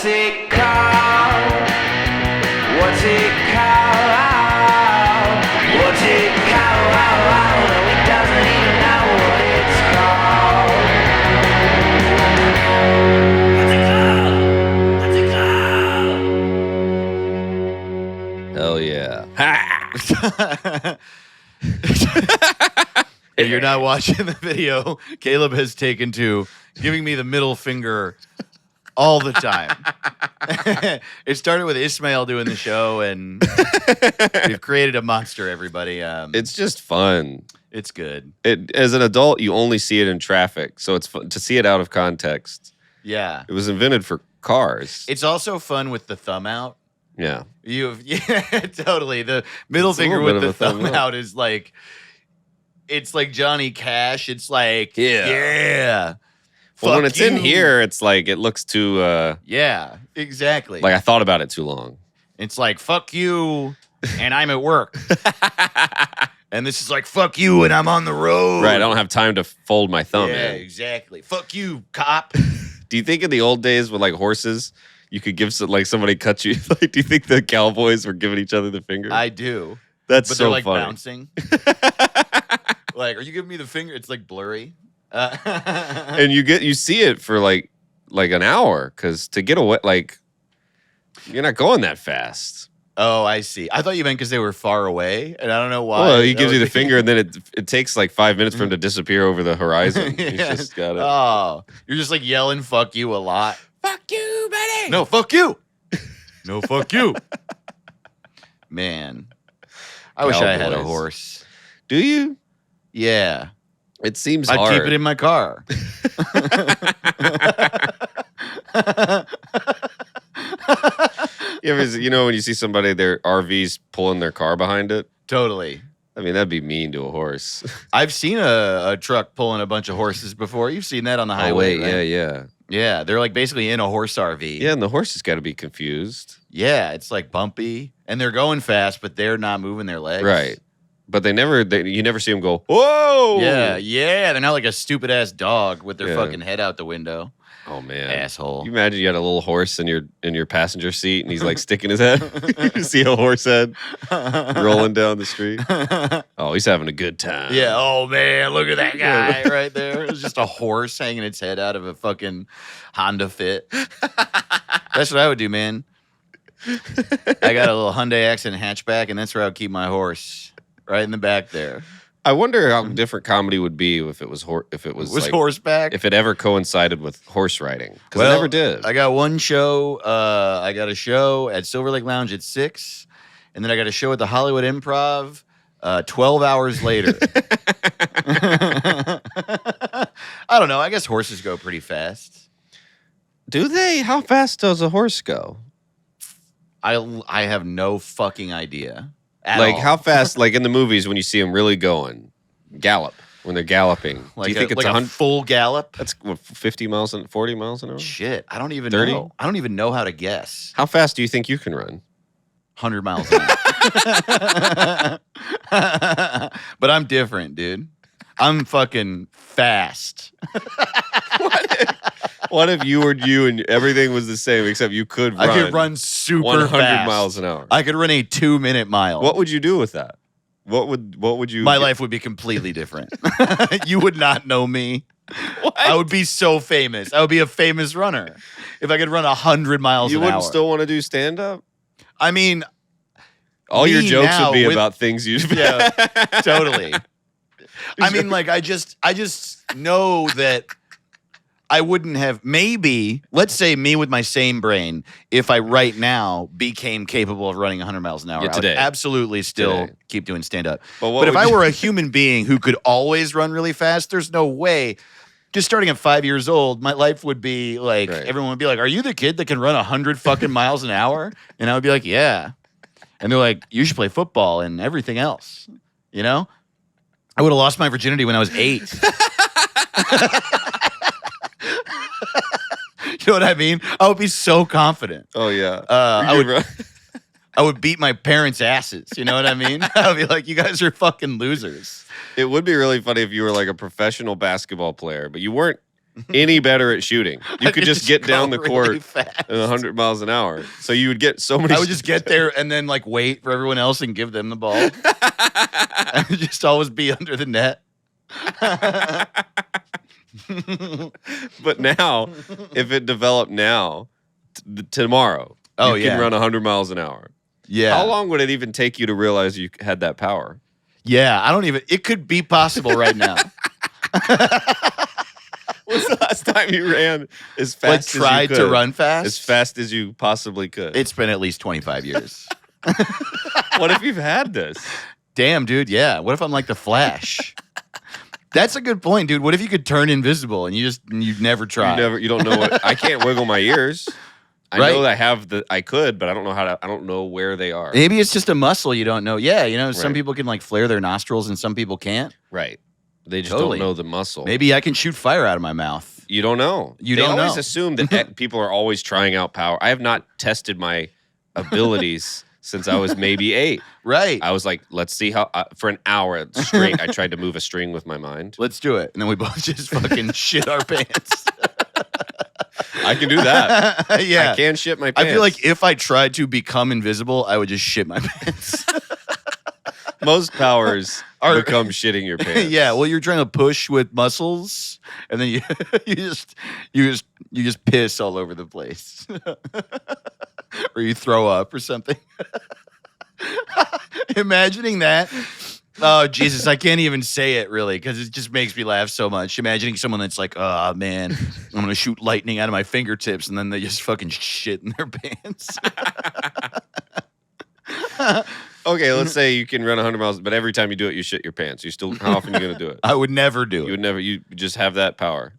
What's it called? What's it called? What's it called? He doesn't even know what it's called. What's it called? What's it called? Hell yeah. If you're not watching the video, Caleb has taken to giving me the middle finger all the time. It started with Ismail doing the show, and we've created a monster, everybody. It's just fun. It's good. As an adult, you only see it in traffic, so it's fun to see it out of context. Yeah. It was invented for cars. It's also fun with the thumb out. Yeah. Yeah, totally. The middle It's a finger little with bit the of a thumb thumb out is like, it's like Johnny Cash. It's like, Yeah. yeah. Well, when Fuck it's in you. here, it's like it looks too Yeah, exactly. like I thought about it too long. It's like, fuck you, and I'm at work. And this is like, fuck you, and I'm on the road. Right. I don't have time to fold my thumb Yeah, in. exactly. Fuck you, cop. Do you think in the old days with like horses, you could give like somebody cut you? Like, do you think the cowboys were giving each other the finger? I do. That's But so they're like funny. bouncing. Like, are you giving me the finger? It's like blurry. And you see it for like an hour because to get away, like you're not going that fast. Oh, I see. I thought you meant because they were far away, and I don't know why. Well, he gives That you the was- finger, and then it takes like 5 minutes for him to disappear over the horizon. He's Yeah. just got it. Oh, you're just like yelling "fuck you" a lot. Fuck you, buddy. No, fuck you. No, fuck you. Man, I wish I had a Cowboys. horse. Do you? Yeah, It seems I'd hard. keep it in my car. You know when you see somebody their RV's pulling their car behind it. Totally. I mean, that'd be mean to a horse. I've seen a truck pulling a bunch of horses before. You've seen that on the highway, right? yeah. Yeah, they're like basically in a horse RV. Yeah, and the horse has got to be confused. Yeah, it's like bumpy, and they're going fast, but they're not moving their legs. Right. But you never see them go, whoa! Yeah, they're not like a stupid ass dog with their Yeah. fucking head out the window. Oh man, Asshole. You imagine you had a little horse in your passenger seat, and he's like sticking his head. You see a horse head rolling down the street. Oh, he's having a good time. Yeah. Oh man, look at that guy right there. It's just a horse hanging its head out of a fucking Honda Fit. That's what I would do, man. I got a little Hyundai Accent hatchback, and that's where I would keep my horse, right in the back there. I wonder how different comedy would be if it was like, horseback. if it ever coincided with horse riding, because it never did. I got one show. I got a show at Silver Lake Lounge at 6, and then I got a show at the Hollywood Improv 12 hours later. I don't know. I guess horses go pretty fast. Do they? How fast does a horse go? I have no fucking idea. Like all. how fast? Like in the movies when you see them really going, gallop when they're galloping. Like Do you think it's like a 100? full gallop? That's what, 50 miles and 40 miles an hour. Shit, I don't even 30? know. I don't even know how to guess. How fast do you think you can run? 100 miles an hour. But I'm different, dude. I'm fucking fast. What if you were you and everything was the same except you could run? I could run super 100 fast. miles an hour. I could run a 2-minute mile. What would you do with that? What would you? My life would be completely different. You would not know me. What? I would be so famous. I would be a famous runner if I could run 100 miles You an wouldn't hour. still want to do stand up? I mean, All your Me jokes now would be with- about things you. yeah, totally. I mean, like, I just know that I wouldn't have, maybe, let's say me with my same brain, if I right now became capable of running 100 miles an hour, Yeah, I today. would absolutely still Today. keep doing stand-up. But what But if would I you- were a human being who could always run really fast, there's no way. Just starting at 5 years old, my life would be like, Right. everyone would be like, are you the kid that can run 100 fucking miles an hour? And I would be like, yeah. And they're like, you should play football and everything else. You know? I would have lost my virginity when I was 8. You know what I mean? I would be so confident. Oh yeah. I would beat my parents' asses. You know what I mean? I would be like, you guys are fucking losers. It would be really funny if you were like a professional basketball player, but you weren't any better at shooting. You could just get down the go court really fast. at 100 miles an hour. So you would get so many. I would just get there and then like wait for everyone else and give them the ball. And just always be under the net. But now, if it developed now, tomorrow, Oh, you yeah. can run 100 miles an hour. Yeah. How long would it even take you to realize you had that power? Yeah, I don't even. It could be possible right now. When's the last time you ran as Like fast as you tried could? to run fast. As fast as you possibly could. It's been at least 25 years. What if you've had this? Damn, dude. Yeah. What if I'm like the Flash? That's a good point, dude. What if you could turn invisible and you never try? You don't know what. I can't wiggle my ears. I Right. know I could, but I don't know I don't know where they are. Maybe it's just a muscle you don't know. Yeah, some Right. people can like flare their nostrils and some people can't. Right. They just Totally. don't know the muscle. Maybe I can shoot fire out of my mouth. You don't know. You they don't always know. assume that people are always trying out power. I have not tested my abilities since I was maybe 8. Right. I was like, let's see how for an hour straight I tried to move a string with my mind. Let's do it. And then we both just fucking shit our pants. I can do that. Yeah. I can shit my pants. I feel like if I tried to become invisible, I would just shit my pants. most powers become shitting your pants. Yeah, well, you're trying to push with muscles, and then you just piss all over the place, or you throw up or something. Imagining that. Oh, Jesus, I can't even say it really because it just makes me laugh so much. Imagining someone that's like, oh, man, I'm going to shoot lightning out of my fingertips and then they just fucking shit in their pants. Okay, let's say you can run 100 miles, but every time you do it, you shit your pants. How often are you going to do it? I would never do You it. would never, you just have that power.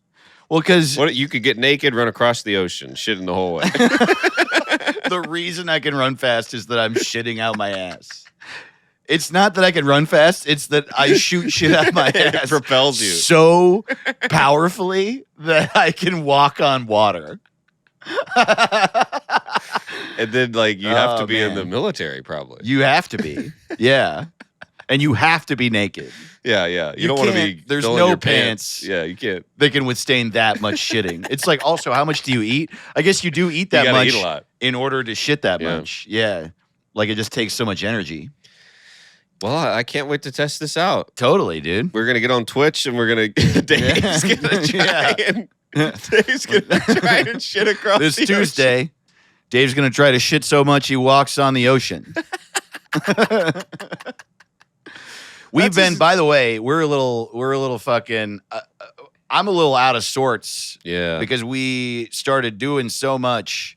Well, because What you could get naked, run across the ocean, shit in the whole way. the reason I can run fast is that I'm shitting out my ass. It's not that I can run fast. It's that I shoot shit out my It ass. propels you. So powerfully that I can walk on water. And then, like, you have to Oh, be in the man. military, probably. You have to be. Yeah. And you have to be naked. Yeah. You You don't want to be. can't- there's filling no your pants. Yeah, you can't. They can withstand that much shitting. It's like, also, how much do you eat? I guess you do eat that You gotta much eat a lot. in order to shit that Yeah. much. Yeah. Like, it just takes so much energy. Well, I can't wait to test this out. Totally, dude. We're gonna get on Twitch and we're gonna. Dave's gonna try and. Dave's gonna try and shit across This the Tuesday, Dave's going to try to shit so much he walks on the ocean. We've That's been, his- by the way, we're a little fucking, I'm a little out of sorts ocean. Yeah. because we started doing so much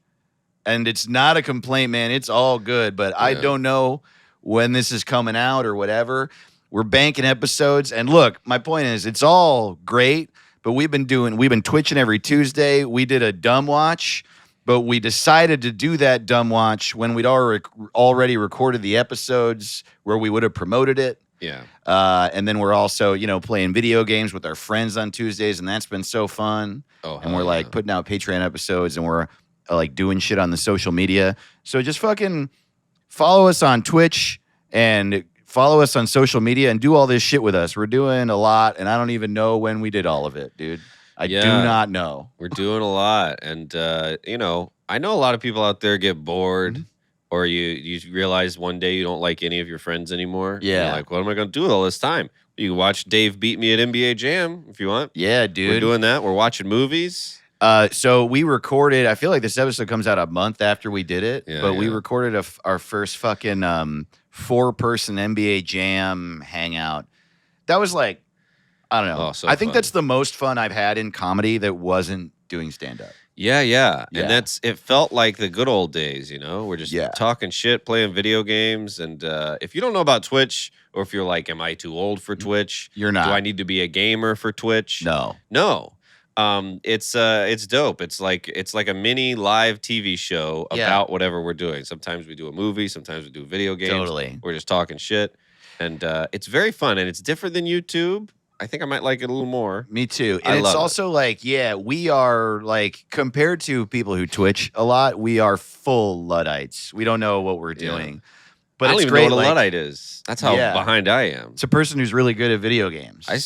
and it's not a complaint, man. It's all good, but I Yeah. don't know when this is coming out or whatever. We're banking episodes. And look, my point is it's all great, but we've been twitching every Tuesday. We did a dumb watch, but we decided to do that dumb watch when we'd already recorded the episodes where we would have promoted it. Yeah. And then we're also, playing video games with our friends on Tuesdays, and that's been so fun. Oh, And we're like putting out Patreon episodes, and we're like doing shit on the social media. So just fucking follow us on Twitch and follow us on social media and do all this shit with us. We're doing a lot, and I don't even know when we did all of it, dude. I do Yeah. not know. We're doing a lot, and I know a lot of people out there get bored, Mm-hmm. or you realize one day you don't like any of your friends anymore. And Yeah. you're like, what am I going to do with all this time? You can watch Dave beat me at NBA Jam if you want. Yeah, We're dude. doing that. We're watching movies. So we recorded. I feel like this episode comes out a month after we did it, Yeah, but we yeah. recorded our first fucking 4-person NBA Jam hangout. That was like, I don't know. Oh, so I think fun. that's the most fun I've had in comedy that wasn't doing stand up. Yeah. Yeah. And it felt like the good old days, We're just Yeah. talking shit, playing video games. And if you don't know about Twitch, or if you're like, am I too old for Twitch? You're not. Do I need to be a gamer for Twitch? No. No. It's dope. It's like a mini live TV show Yeah. about whatever we're doing. Sometimes we do a movie, sometimes we do video games. Totally. We're just talking shit. And it's very fun, and it's different than YouTube. I think I might like it a little more. Me too. I And it's love it. also like, yeah, we are like, compared to people who Twitch a lot, we are full Luddites. We don't know what we're Yeah. doing. But I don't it's even great. know what a like, Luddite is. That's how Yeah. behind I am. it's a person who's really good at video games. I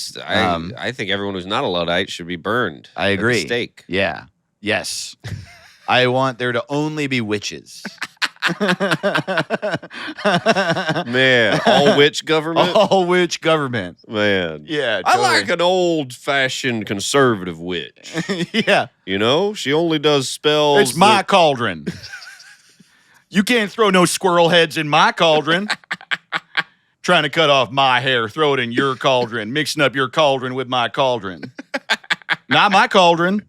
think everyone who's not a Luddite should be burned. I at the agree. stake. Yeah. Yes. I want there to only be witches. Man, all witch government? All witch government. Man. Yeah. I Totally. like an old-fashioned conservative witch. Yeah. You know? She only does spells. It's my cauldron. You can't throw no squirrel heads in my cauldron. Trying to cut off my hair, throw it in your cauldron, mixing up your cauldron with my cauldron. Not my cauldron.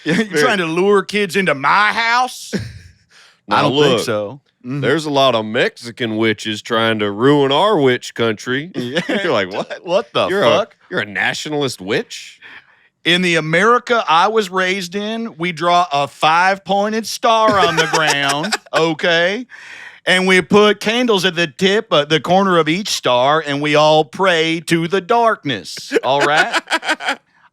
You're trying to lure kids into my house? Now, I don't look, think so. Mhm. There's a lot of Mexican witches trying to ruin our witch country. Yeah. You're like, what? What the You're fuck? you're a nationalist witch? In the America I was raised in, we draw a 5-pointed star on the ground, okay? And we put candles at the tip, the corner of each star, and we all pray to the darkness, all right?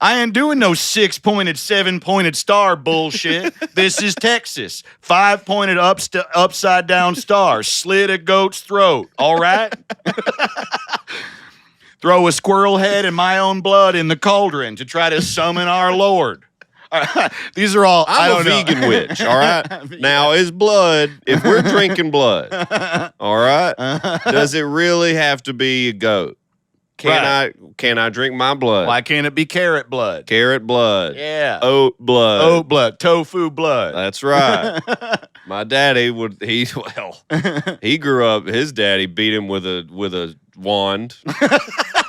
I ain't doing no 6-pointed, 7-pointed star bullshit. This is Texas. 5-pointed upside down star. Slit a goat's throat, all right? Throw a squirrel head and my own blood in the cauldron to try to summon our Lord. All right. These are all. I I'm don't a know. vegan witch, all right? Now, is blood, if we're drinking blood, all right, does it really have to be a goat? Can I drink my blood? Why can't it be carrot blood? Carrot blood. Yeah. Oat blood. Oat blood. Tofu blood. That's right. My daddy he grew up, his daddy beat him with a wand.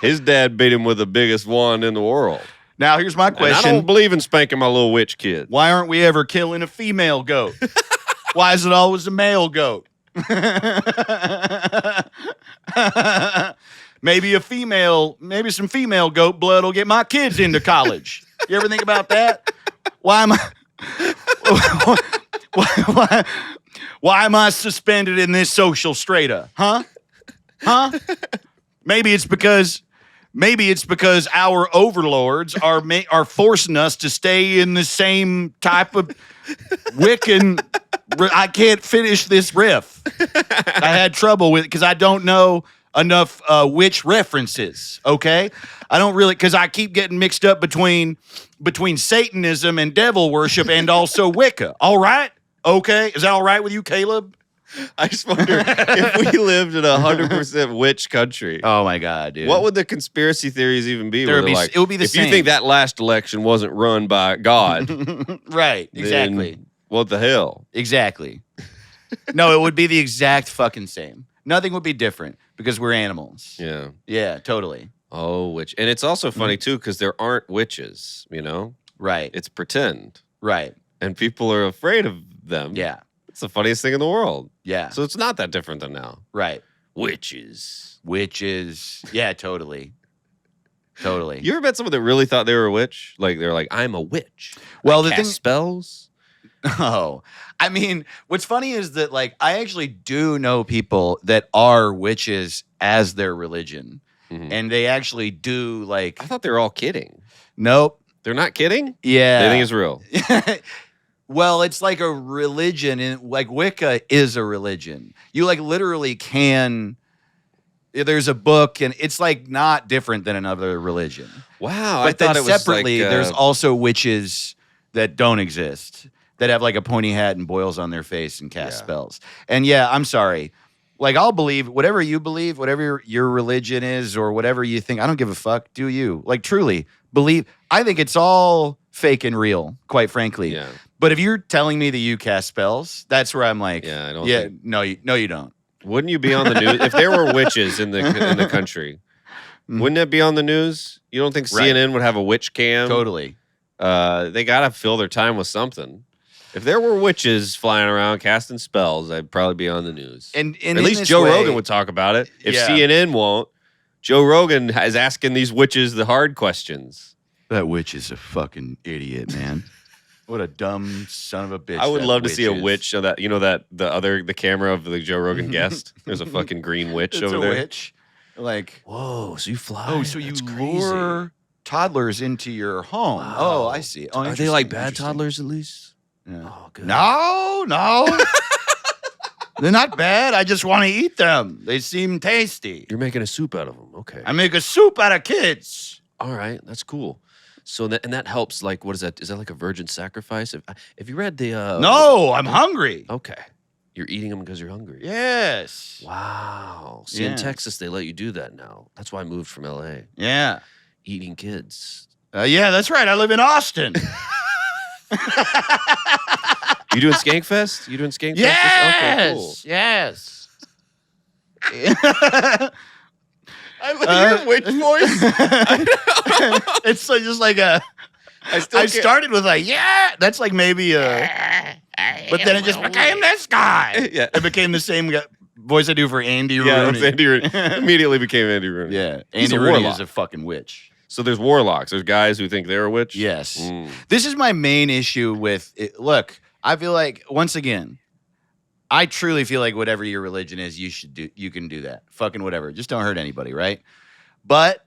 His dad beat him with the biggest wand in the world. Now, here's my And I question. don't believe in spanking my little witch kid. Why aren't we ever killing a female goat? Why is it always a male goat? Maybe some female goat blood will get my kids into college. You ever think about that? Why am I suspended in this social strata? Huh? Maybe it's because our overlords are forcing us to stay in the same type of Wiccan. I can't finish this riff. I had trouble with it because I don't know enough witch references. Okay, I don't really, because I keep getting mixed up between Satanism and devil worship and also Wicca. All right, okay, is that all right with you, Caleb? I just wonder if we lived in 100% witch country. Oh my God, dude! What would the conspiracy theories even be? It would be the if same. you think that last election wasn't run by God, right? Exactly. then what the hell? Exactly. No, it would be the exact fucking same. Nothing would be different because we're animals. Yeah. Yeah, totally. Oh, witch. And it's also funny, too, because there aren't witches, you know? Right. It's pretend. Right. And people are afraid of them. Yeah. It's the funniest thing in the world. Yeah. So it's not that different than now. Right. Witches. Witches. Yeah, totally. Totally. You ever met someone that really thought they were a witch? Like, they're like, I'm a witch. Well, I the cast thing. spells. Oh, I mean, what's funny is that, like, I actually do know people that are witches as their religion. Mhm. And they actually do, like, I thought they were all kidding. nope. They're not kidding? Yeah. They think it's real. Well, it's like a religion, and like Wicca is a religion. You like literally can. There's a book, and it's like not different than another religion. Wow. But I thought then it was separately, like, there's also witches that don't exist, that have like a pointy hat and boils on their face and cast Yeah. spells. And yeah, I'm sorry. Like, I'll believe whatever you believe, whatever your religion is, or whatever you think. I don't give a fuck. Do you? Like, truly believe. I think it's all fake and real, quite frankly. Yeah. But if you're telling me that you cast spells, that's where I'm like, Yeah, I don't yeah, think- no, you don't. Wouldn't you be on the news? If there were witches in the country, wouldn't it be on the news? You don't think Right. CNN would have a witch cam? Totally. They got to fill their time with something. If there were witches flying around casting spells, I'd probably be on the news. And at in least this Joe way- Rogan would talk about it. If Yeah. CNN won't, Joe Rogan is asking these witches the hard questions. That witch is a fucking idiot, man. What a dumb son of a bitch. I would that love to see a is. witch of that. You know that the camera of the Joe Rogan guest. There's a fucking green witch It's over a there. witch. Like, Whoa! So you fly? oh, so you lure toddlers into your home. Wow. Oh, I see. Oh, Are they like interesting, bad interesting. toddlers at least? Yeah. Oh, good. No. They're not bad. I just want to eat them. They seem tasty. You're making a soup out of them. Okay. I make a soup out of kids. All right, that's cool. So that helps. Like, what is that? Is that like a virgin sacrifice? If you read the No, I'm hungry. okay, you're eating them because you're hungry. Yes. Wow. See, in Yeah. Texas, they let you do that now. That's why I moved from LA. Yeah. Eating kids. Yeah, that's right. I live in Austin. You doing Skankfest? You doing Skankfest? Yes. Okay, cool. Yes. I love your witch voice. It's just like a. I started with like, yeah. That's like maybe a. But then it just became this guy. Yeah. It became the same voice I do for Andy Rooney. Yeah, it was Andy Rooney. Immediately became Andy Rooney. Yeah. He's Andy a Rooney warlock. is a fucking witch. So there's warlocks. There's guys who think they're a witch. Yes. Mm. This is my main issue with it. Look, I feel like, once again, I truly feel like whatever your religion is, you can do that. Fucking whatever. Just don't hurt anybody, right? But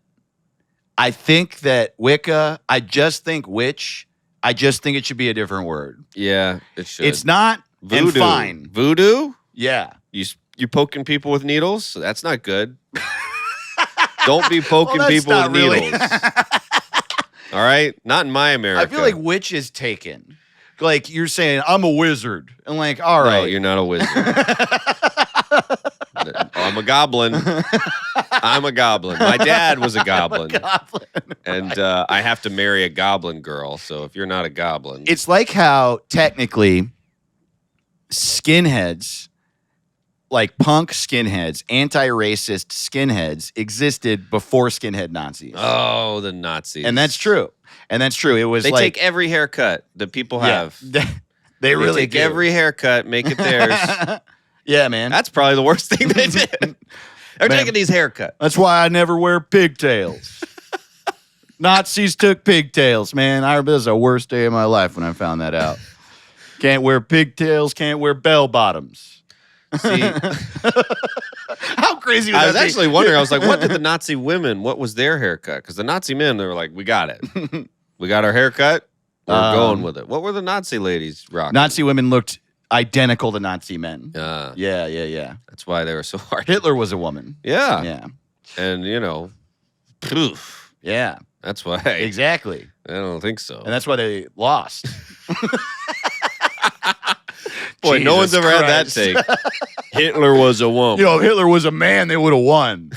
I think that Wicca, I just think witch, I just think it should be a different word. Yeah, it should. It's not voodoo. and fine. Voodoo? Yeah. You poking people with needles? That's not good. Don't be poking Well, that's people with not really. needles. All right? Not in my America. I feel like witch is taken. Like you're saying, I'm a wizard. And like, all No, right. you're not a wizard. I'm a goblin. I'm a goblin. My dad was a goblin. Goblin. And I have to marry a goblin girl. So if you're not a goblin. It's like how technically skinheads, like punk skinheads, anti-racist skinheads existed before skinhead Nazis. Oh, the Nazis. And that's true. It was They like take every haircut that people have. They They really take do. every haircut, make it theirs. Yeah, man. That's probably the worst thing they did. They're Man. taking these haircuts. That's why I never wear pigtails. Nazis took pigtails, man. It was the worst day of my life when I found that out. Can't wear pigtails, can't wear bell bottoms. See, How crazy would I that was be? actually wondering. I was like, what did the Nazi women? What was their haircut? Because the Nazi men, they were like, we got it. We got our haircut. We're going with it. What were the Nazi ladies rocking? Nazi women looked identical to Nazi men. Yeah, Yeah. that's why they were so hard. Hitler was a woman. Yeah, Yeah. and poof. Yeah. That's why. Exactly. I don't think so. And that's why they lost. Boy, no one's Jesus ever had that Christ. take. Hitler was a woman. You know, if Hitler was a man, they would have won.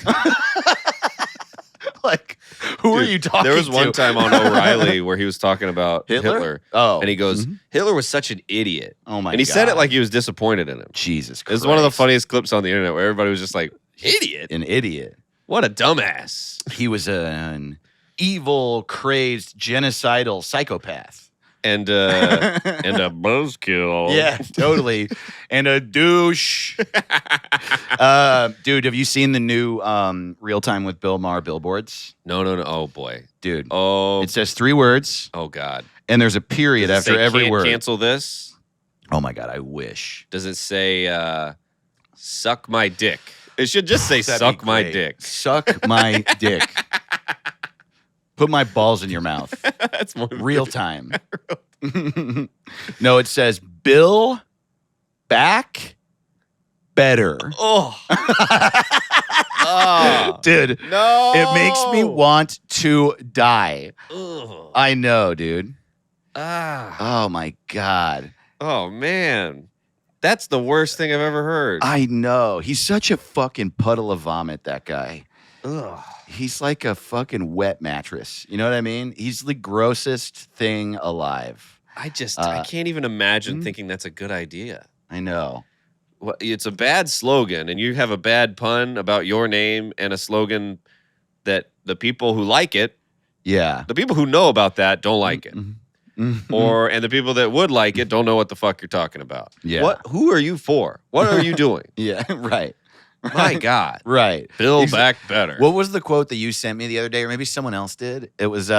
Like, who are Dude, you talking to? There was one time on O'Reilly where he was talking about Hitler. Oh. And he goes, Hitler was such an idiot. Oh, my God. And he said it like he was disappointed in him. Jesus It Christ. was one of the funniest clips on the internet where everybody was just like, idiot? An idiot. What a dumbass. He was an evil, crazed, genocidal psychopath. And a buzzkill. Yeah, totally. And a douche. Dude, have you seen the new Real Time with Bill Maher billboards? No. Oh, boy. Dude. Oh, It says 3 words, oh God. and there's a period Does it after say every can't word. Cancel this? Oh, my God, I wish. Does it say suck my dick? It should just say That'd suck be my great. dick. Suck my dick. Put my balls in your mouth. That's more Real time. No, it says Bill back better. Oh. Oh. Dude, No. it makes me want to die. Ugh. I know, dude. Ah. Oh my God. Oh man. That's the worst thing I've ever heard. I know. He's such a fucking puddle of vomit, that guy. Ugh. He's like a fucking wet mattress. You know what I mean? He's the grossest thing alive. I can't even imagine thinking that's a good idea. I know. Well, it's a bad slogan, and you have a bad pun about your name and a slogan that the people who like it, Yeah. the people who know about that don't like it. Mhm. And the people that would like it don't know what the fuck you're talking about. Yeah. Who are you for? What are you doing? Yeah, right. My God. Right. Build back better. What was the quote that you sent me the other day, or maybe someone else did? It was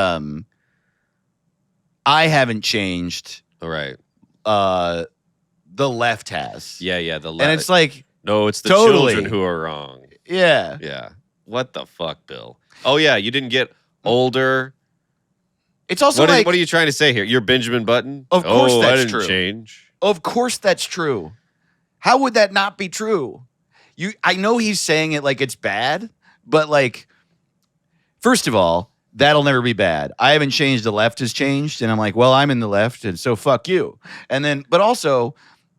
I haven't changed. All right. The left has. Yeah, the And it's like, no, it's the Totally. children who are wrong. yeah. Yeah. What the fuck, Bill? Oh yeah, you didn't get older It's also What like, are you trying to say here? You're Benjamin Button? Of course I that's didn't true. change. of course that's true. How would that not be true? I know he's saying it like it's bad, but like, first of all, that'll never be bad. I haven't changed. The left has changed. And I'm like, well, I'm in the left. And so fuck you. And then, but also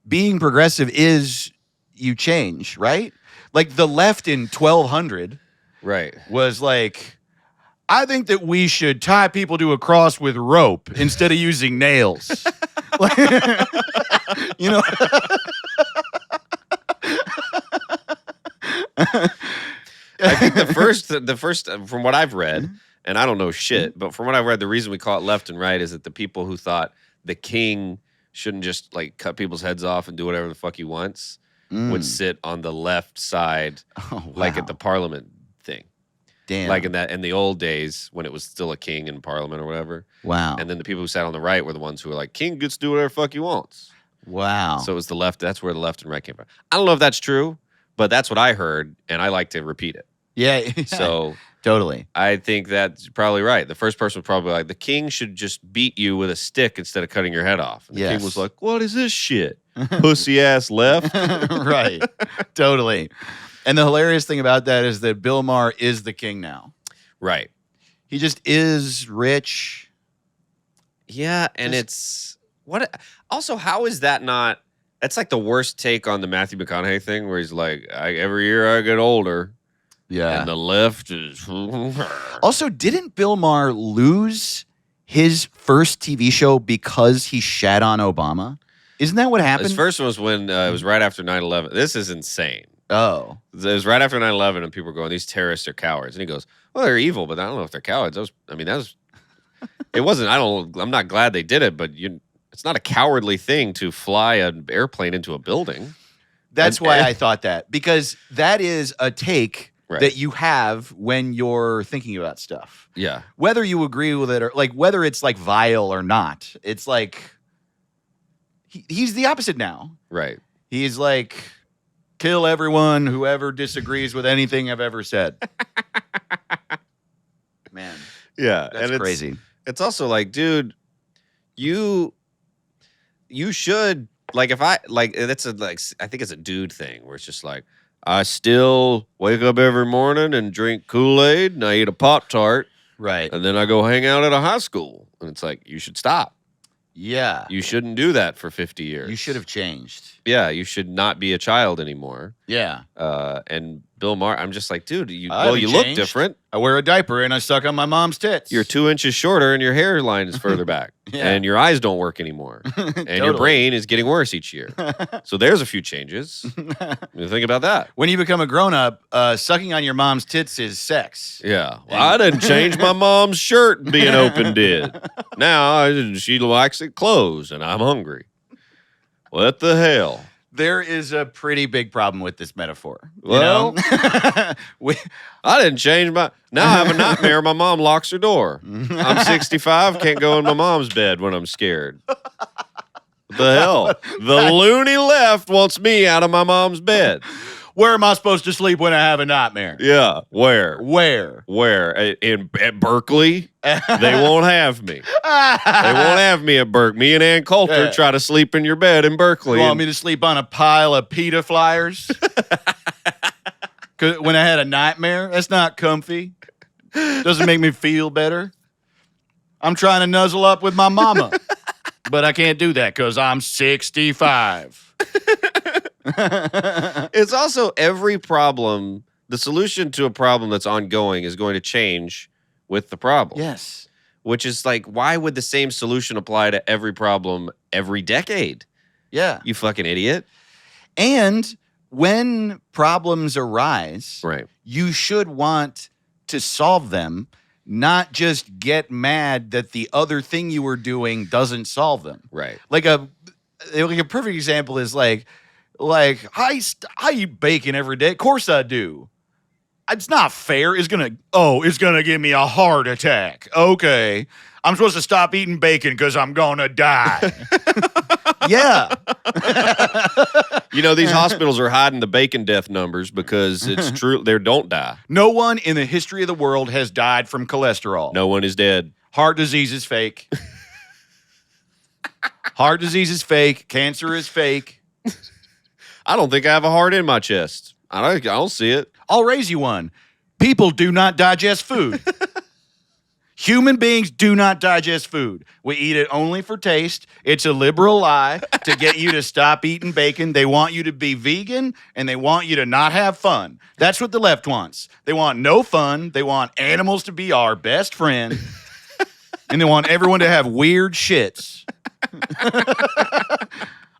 being progressive is you change, right? Like the left in 1200 Right. was like, I think that we should tie people to a cross with rope instead of using nails. You know? I think the first, from what I've read, and I don't know shit, but from what I've read, the reason we call it left and right is that the people who thought the king shouldn't just like cut people's heads off and do whatever the fuck he wants would sit on the left side, like at the parliament thing. Damn. Like in the old days when it was still a king in parliament or whatever. Wow. And then the people who sat on the right were the ones who were like, king gets to do whatever the fuck he wants. Wow. So it was the left. That's where the left and right came from. I don't know if that's true, but that's what I heard, and I like to repeat it. Yeah. So totally. I think that's probably right. The first person was probably like, the king should just beat you with a stick instead of cutting your head off. And the king was like, what is this shit? Pussy ass left. Right. Totally. And the hilarious thing about that is that Bill Maher is the king now. Right. He just is rich. Yeah, and it's what also, how is that not, that's like the worst take on the Matthew McConaughey thing where he's like, every year I get older. Yeah. And the left is Also, didn't Bill Maher lose his first TV show because he shat on Obama? Isn't that what happened? His first one was when it was right after 9/11. This is insane. Oh. It was right after 9/11, and people were going, these terrorists are cowards. And he goes, well, they're evil, but I don't know if they're cowards. It wasn't, I'm not glad they did it, but it's not a cowardly thing to fly an airplane into a building. That's why I thought that, because that is a take that you have when you're thinking about stuff. Yeah. Whether you agree with it or like whether it's like vile or not, it's like he's the opposite now. Right. He's like, kill everyone who ever disagrees with anything I've ever said. Man. Yeah. That's crazy. It's also like, dude, you should, like, if I, like, I think it's a dude thing where it's just like, I still wake up every morning and drink Kool-Aid and I eat a Pop-Tart. Right. And then I go hang out at a high school. And it's like, you should stop. Yeah. You shouldn't do that for 50 years. You should have changed. Yeah, you should not be a child anymore. Yeah. And Bill Maher, I'm just like, dude, you I look changed. different. I wear a diaper and I suck on my mom's tits. You're 2 inches shorter and your hairline is further back. Yeah. And your eyes don't work anymore. And your brain is getting worse each year. So there's a few changes. You think about that. When you become a grown-up, sucking on your mom's tits is sex. Yeah. Well, I didn't change my mom's shirt being open did. Now she likes it closed and I'm hungry. What the hell? There is a pretty big problem with this metaphor. Well, you know? I didn't change my. Now I have a nightmare. My mom locks her door. I'm 65. Can't go in my mom's bed when I'm scared. What the hell? The loony left wants me out of my mom's bed. Where am I supposed to sleep when I have a nightmare? Yeah. Where? At Berkeley? They won't have me. They won't have me at Berkeley. Me and Ann Coulter try to sleep in your bed in Berkeley. You want me to sleep on a pile of PETA flyers? 'Cause when I had a nightmare, that's not comfy. Doesn't make me feel better. I'm trying to nuzzle up with my mama, but I can't do that because I'm 65. It's also every problem, the solution to a problem that's ongoing is going to change with the problem. Yes. Which is like, why would the same solution apply to every problem every decade? Yeah. You fucking idiot. And when problems arise, Right. you should want to solve them, not just get mad that the other thing you were doing doesn't solve them. Right. Like a perfect example is like I eat bacon every day. Of course I do. It's not fair. It's gonna give me a heart attack. Okay. I'm supposed to stop eating bacon because I'm gonna die. Yeah. You know, these hospitals are hiding the bacon death numbers because it's true. They don't die. No one in the history of the world has died from cholesterol. No one is dead. Heart disease is fake. Heart disease is fake. Cancer is fake. I don't think I have a heart in my chest. I don't see it. I'll raise you one. People do not digest food. Human beings do not digest food. We eat it only for taste. It's a liberal lie to get you to stop eating bacon. They want you to be vegan, and they want you to not have fun. That's what the left wants. They want no fun. They want animals to be our best friend. And they want everyone to have weird shits.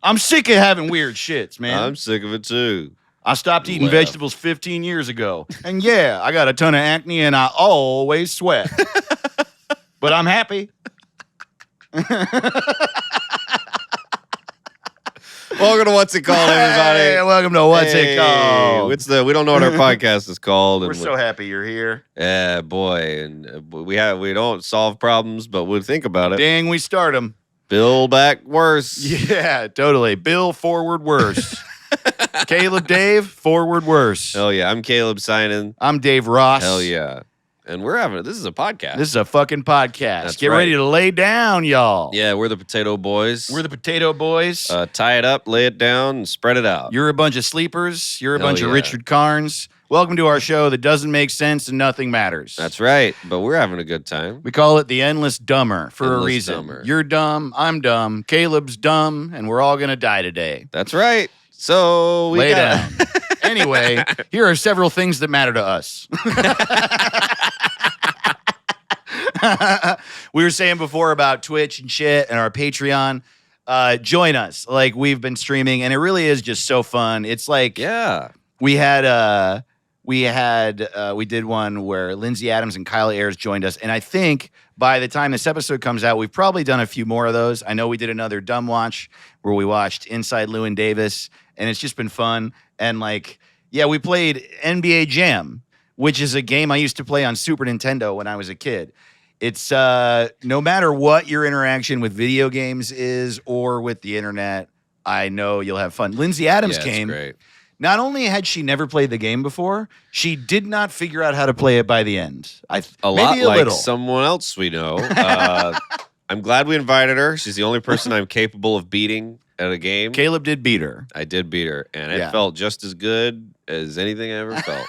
I'm sick of having weird shits, man. I'm sick of it too. I stopped eating Left. vegetables 15 years ago. And yeah, I got a ton of acne and I always sweat. But I'm happy. Welcome to What's It Called, everybody. Hey, welcome to What's It Called? We don't know what our podcast is called. We're so happy you're here. Yeah, boy. And we don't solve problems, but we think about it. Dang, we start them. Bill back worse. Yeah, totally. Bill, forward worse. Caleb, Dave, forward worse. Hell yeah. I'm Caleb Simon. I'm Dave Ross. Hell yeah. And this is a podcast. This is a fucking podcast. That's Get right. ready to lay down, y'all. Yeah, we're the Potato Boys. We're the Potato Boys. Tie it up, lay it down, and spread it out. You're a bunch of sleepers. You're a Hell bunch of yeah. Richard Carnes. Welcome to our show that doesn't make sense and nothing matters. That's right. But we're having a good time. We call it the Endless Dumber for a Endless reason. Dumber. You're dumb. I'm dumb. Caleb's dumb. And we're all going to die today. That's right. So we Lay got down. Anyway, here are several things that matter to us. We were saying before about Twitch and shit and our Patreon. Join us. Like, we've been streaming, and it really is just so fun. It's like Yeah. we did one where Lindsay Adams and Kyle Ayers joined us, and I think by the time this episode comes out, we've probably done a few more of those. I know we did another Dumb Watch where we watched Inside Llewyn Davis, and it's just been fun. And like, yeah, we played NBA Jam, which is a game I used to play on Super Nintendo when I was a kid. It's no matter what your interaction with video games is or with the internet, I know you'll have fun. Lindsay Adams Yeah, it's came. great. Not only had she never played the game before, she did not figure out how to play it by the end. A Maybe lot like little. someone else we know. I'm glad we invited her. She's the only person I'm capable of beating at a game. Caleb did beat her. I did beat her, and Yeah. it felt just as good as anything I ever felt.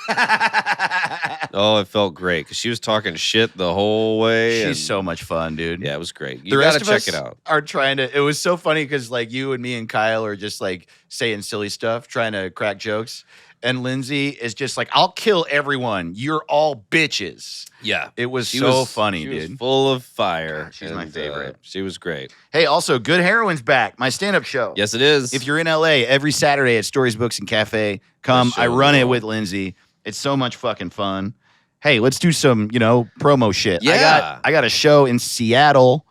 Oh, it felt great because she was talking shit the whole way. and- She's so much fun, dude. Yeah, it was great. You The rest gotta of check us it out. are trying to. It was so funny because like you and me and Kyle are just like saying silly stuff, trying to crack jokes, and Lindsay is just like, "I'll kill everyone. You're all bitches." Yeah, It was she so was funny, she was dude. full of fire. God, she's my favorite. She was great. Hey, also, Good Heroin's back. My stand-up show. Yes, it is. If you're in LA, every Saturday at Stories Books and Cafe, come. Best show I in the run it world. with Lindsay. It's so much fucking fun. Hey, let's do some, promo shit. Yeah. I got a show in Seattle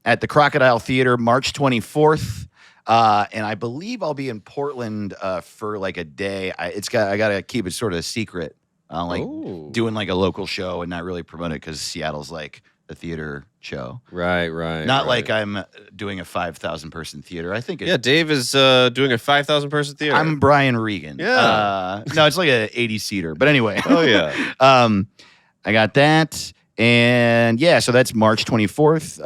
at the Crocodile Theater March 24th. And I believe I'll be in Portland for like a day. I got to keep it sort of secret. Ooh. Doing like a local show and not really promote it because Seattle's like a theater show. Right. Not right. like I'm doing a 5,000 person theater. I think it's Yeah, Dave is doing a 5,000 person theater. I'm Brian Regan. Yeah. No, it's like a 80 seater. But anyway. Oh yeah. I got that. And yeah, so that's March 24th.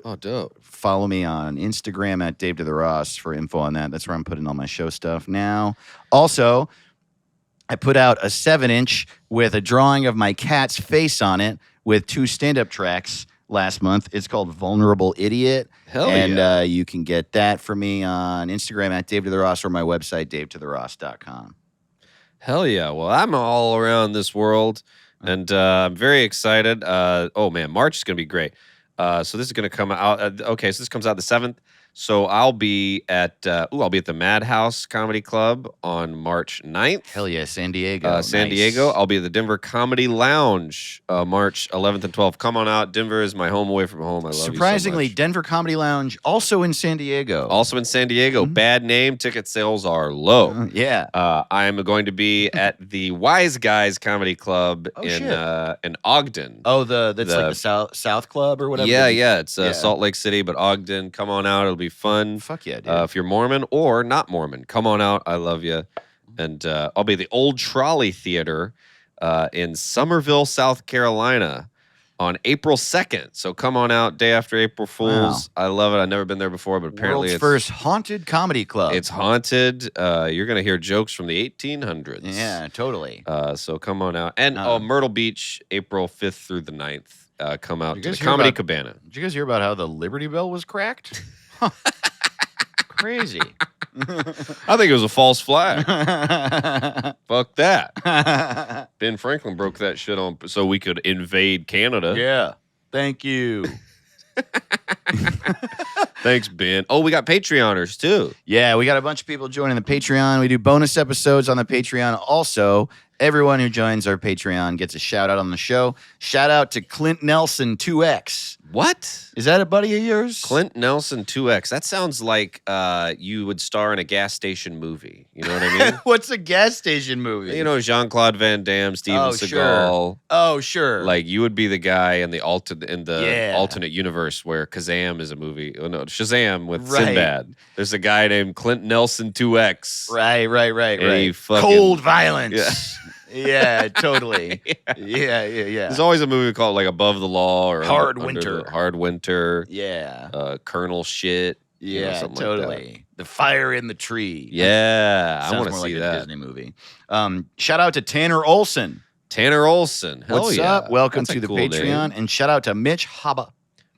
Oh, dope. Follow me on Instagram at Dave to the Ross for info on that. That's where I'm putting all my show stuff now. Also, I put out a 7-inch with a drawing of my cat's face on it with 2 stand-up tracks last month. It's called Vulnerable Idiot. Hell and yeah. you can get that for me on Instagram at Dave to the Ross or my website, davetotheross.com. Hell yeah. Well, I'm all around this world, and I'm very excited. Oh man, March is gonna be great. So this is gonna come out. Okay, so this comes out the 7th. So I'll be at the Madhouse Comedy Club on March 9th. Hell yeah, San Diego. San Nice. Diego. I'll be at the Denver Comedy Lounge March 11th and 12th. Come on out. Denver is my home away from home. I love Surprisingly, you so much. Denver Comedy Lounge, also in San Diego. Also in San Diego. Bad name. Ticket sales are low. Yeah. I'm going to be at the Wise Guys Comedy Club Oh, in Ogden. Oh, that's like the- the South Club or whatever. Yeah. It's Yeah. Salt Lake City, but Ogden. Come on out. It'll be fun. Fuck yeah, dude. If you're Mormon or not Mormon, come on out. I love you. And I'll be at the Old Trolley Theater in Somerville, South Carolina on April 2nd. So come on out, day after April Fools. I love it. I've never been there before, but apparently World's first haunted comedy club. It's haunted. You're going to hear jokes from the 1800s. Yeah, totally. So come on out. And Myrtle Beach, April 5th through the 9th. Come out to the Comedy Cabana. Did you guys hear about how the Liberty Bell was cracked? Crazy. I think it was a false flag. Fuck that. Ben Franklin broke that shit on so we could invade Canada. Yeah. Thank you. Thanks, Ben. Oh, we got Patreoners too. Yeah, we got a bunch of people joining the Patreon. We do bonus episodes on the Patreon. Also, everyone who joins our Patreon gets a shout out on the show. Shout out to Clint Nelson 2X. What? Is that a buddy of yours? Clint Nelson 2X. That sounds like you would star in a gas station movie. You know what I mean? What's a gas station movie? You know, Jean-Claude Van Damme, Steven Seagal. Sure. Oh, sure. Like you would be the guy in the alternate universe where Kazam is a movie. Oh no, Shazam with Sinbad. There's a guy named Clint Nelson 2X. Right. Fucking, Cold violence. Yeah, totally. Yeah. There's always a movie called like Above the Law or Hard Winter. Hard Winter. Yeah. Colonel Shit. Yeah, something totally. Like that. The Fire in the Tree. Yeah, I Sounds want to more see like that. a Disney movie. Shout out to Tanner Olson. Tanner Olson. Hell What's yeah. up? Welcome That's to a the cool Patreon. name. And shout out to Mitch Haba.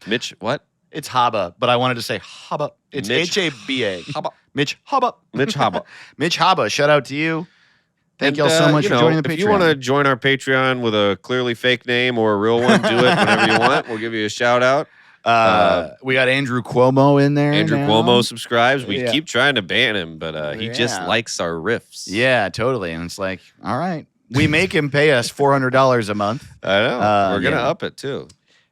Mitch, what? It's Haba, but I wanted to say Haba. It's Mitch H-A-B-A. Haba. Mitch Haba. Mitch Haba. Mitch Haba, shout out to you. Thank And, y'all so much for joining the Patreon. If you want to join our Patreon with a clearly fake name or a real one, do it whenever you want. We'll give you a shout out. We got Andrew Cuomo in there. Andrew now. Cuomo subscribes. We Yeah. keep trying to ban him, but he just likes our riffs. Yeah, totally. And it's like, all right. We make him pay us $400 a month. I know. We're going to up it too.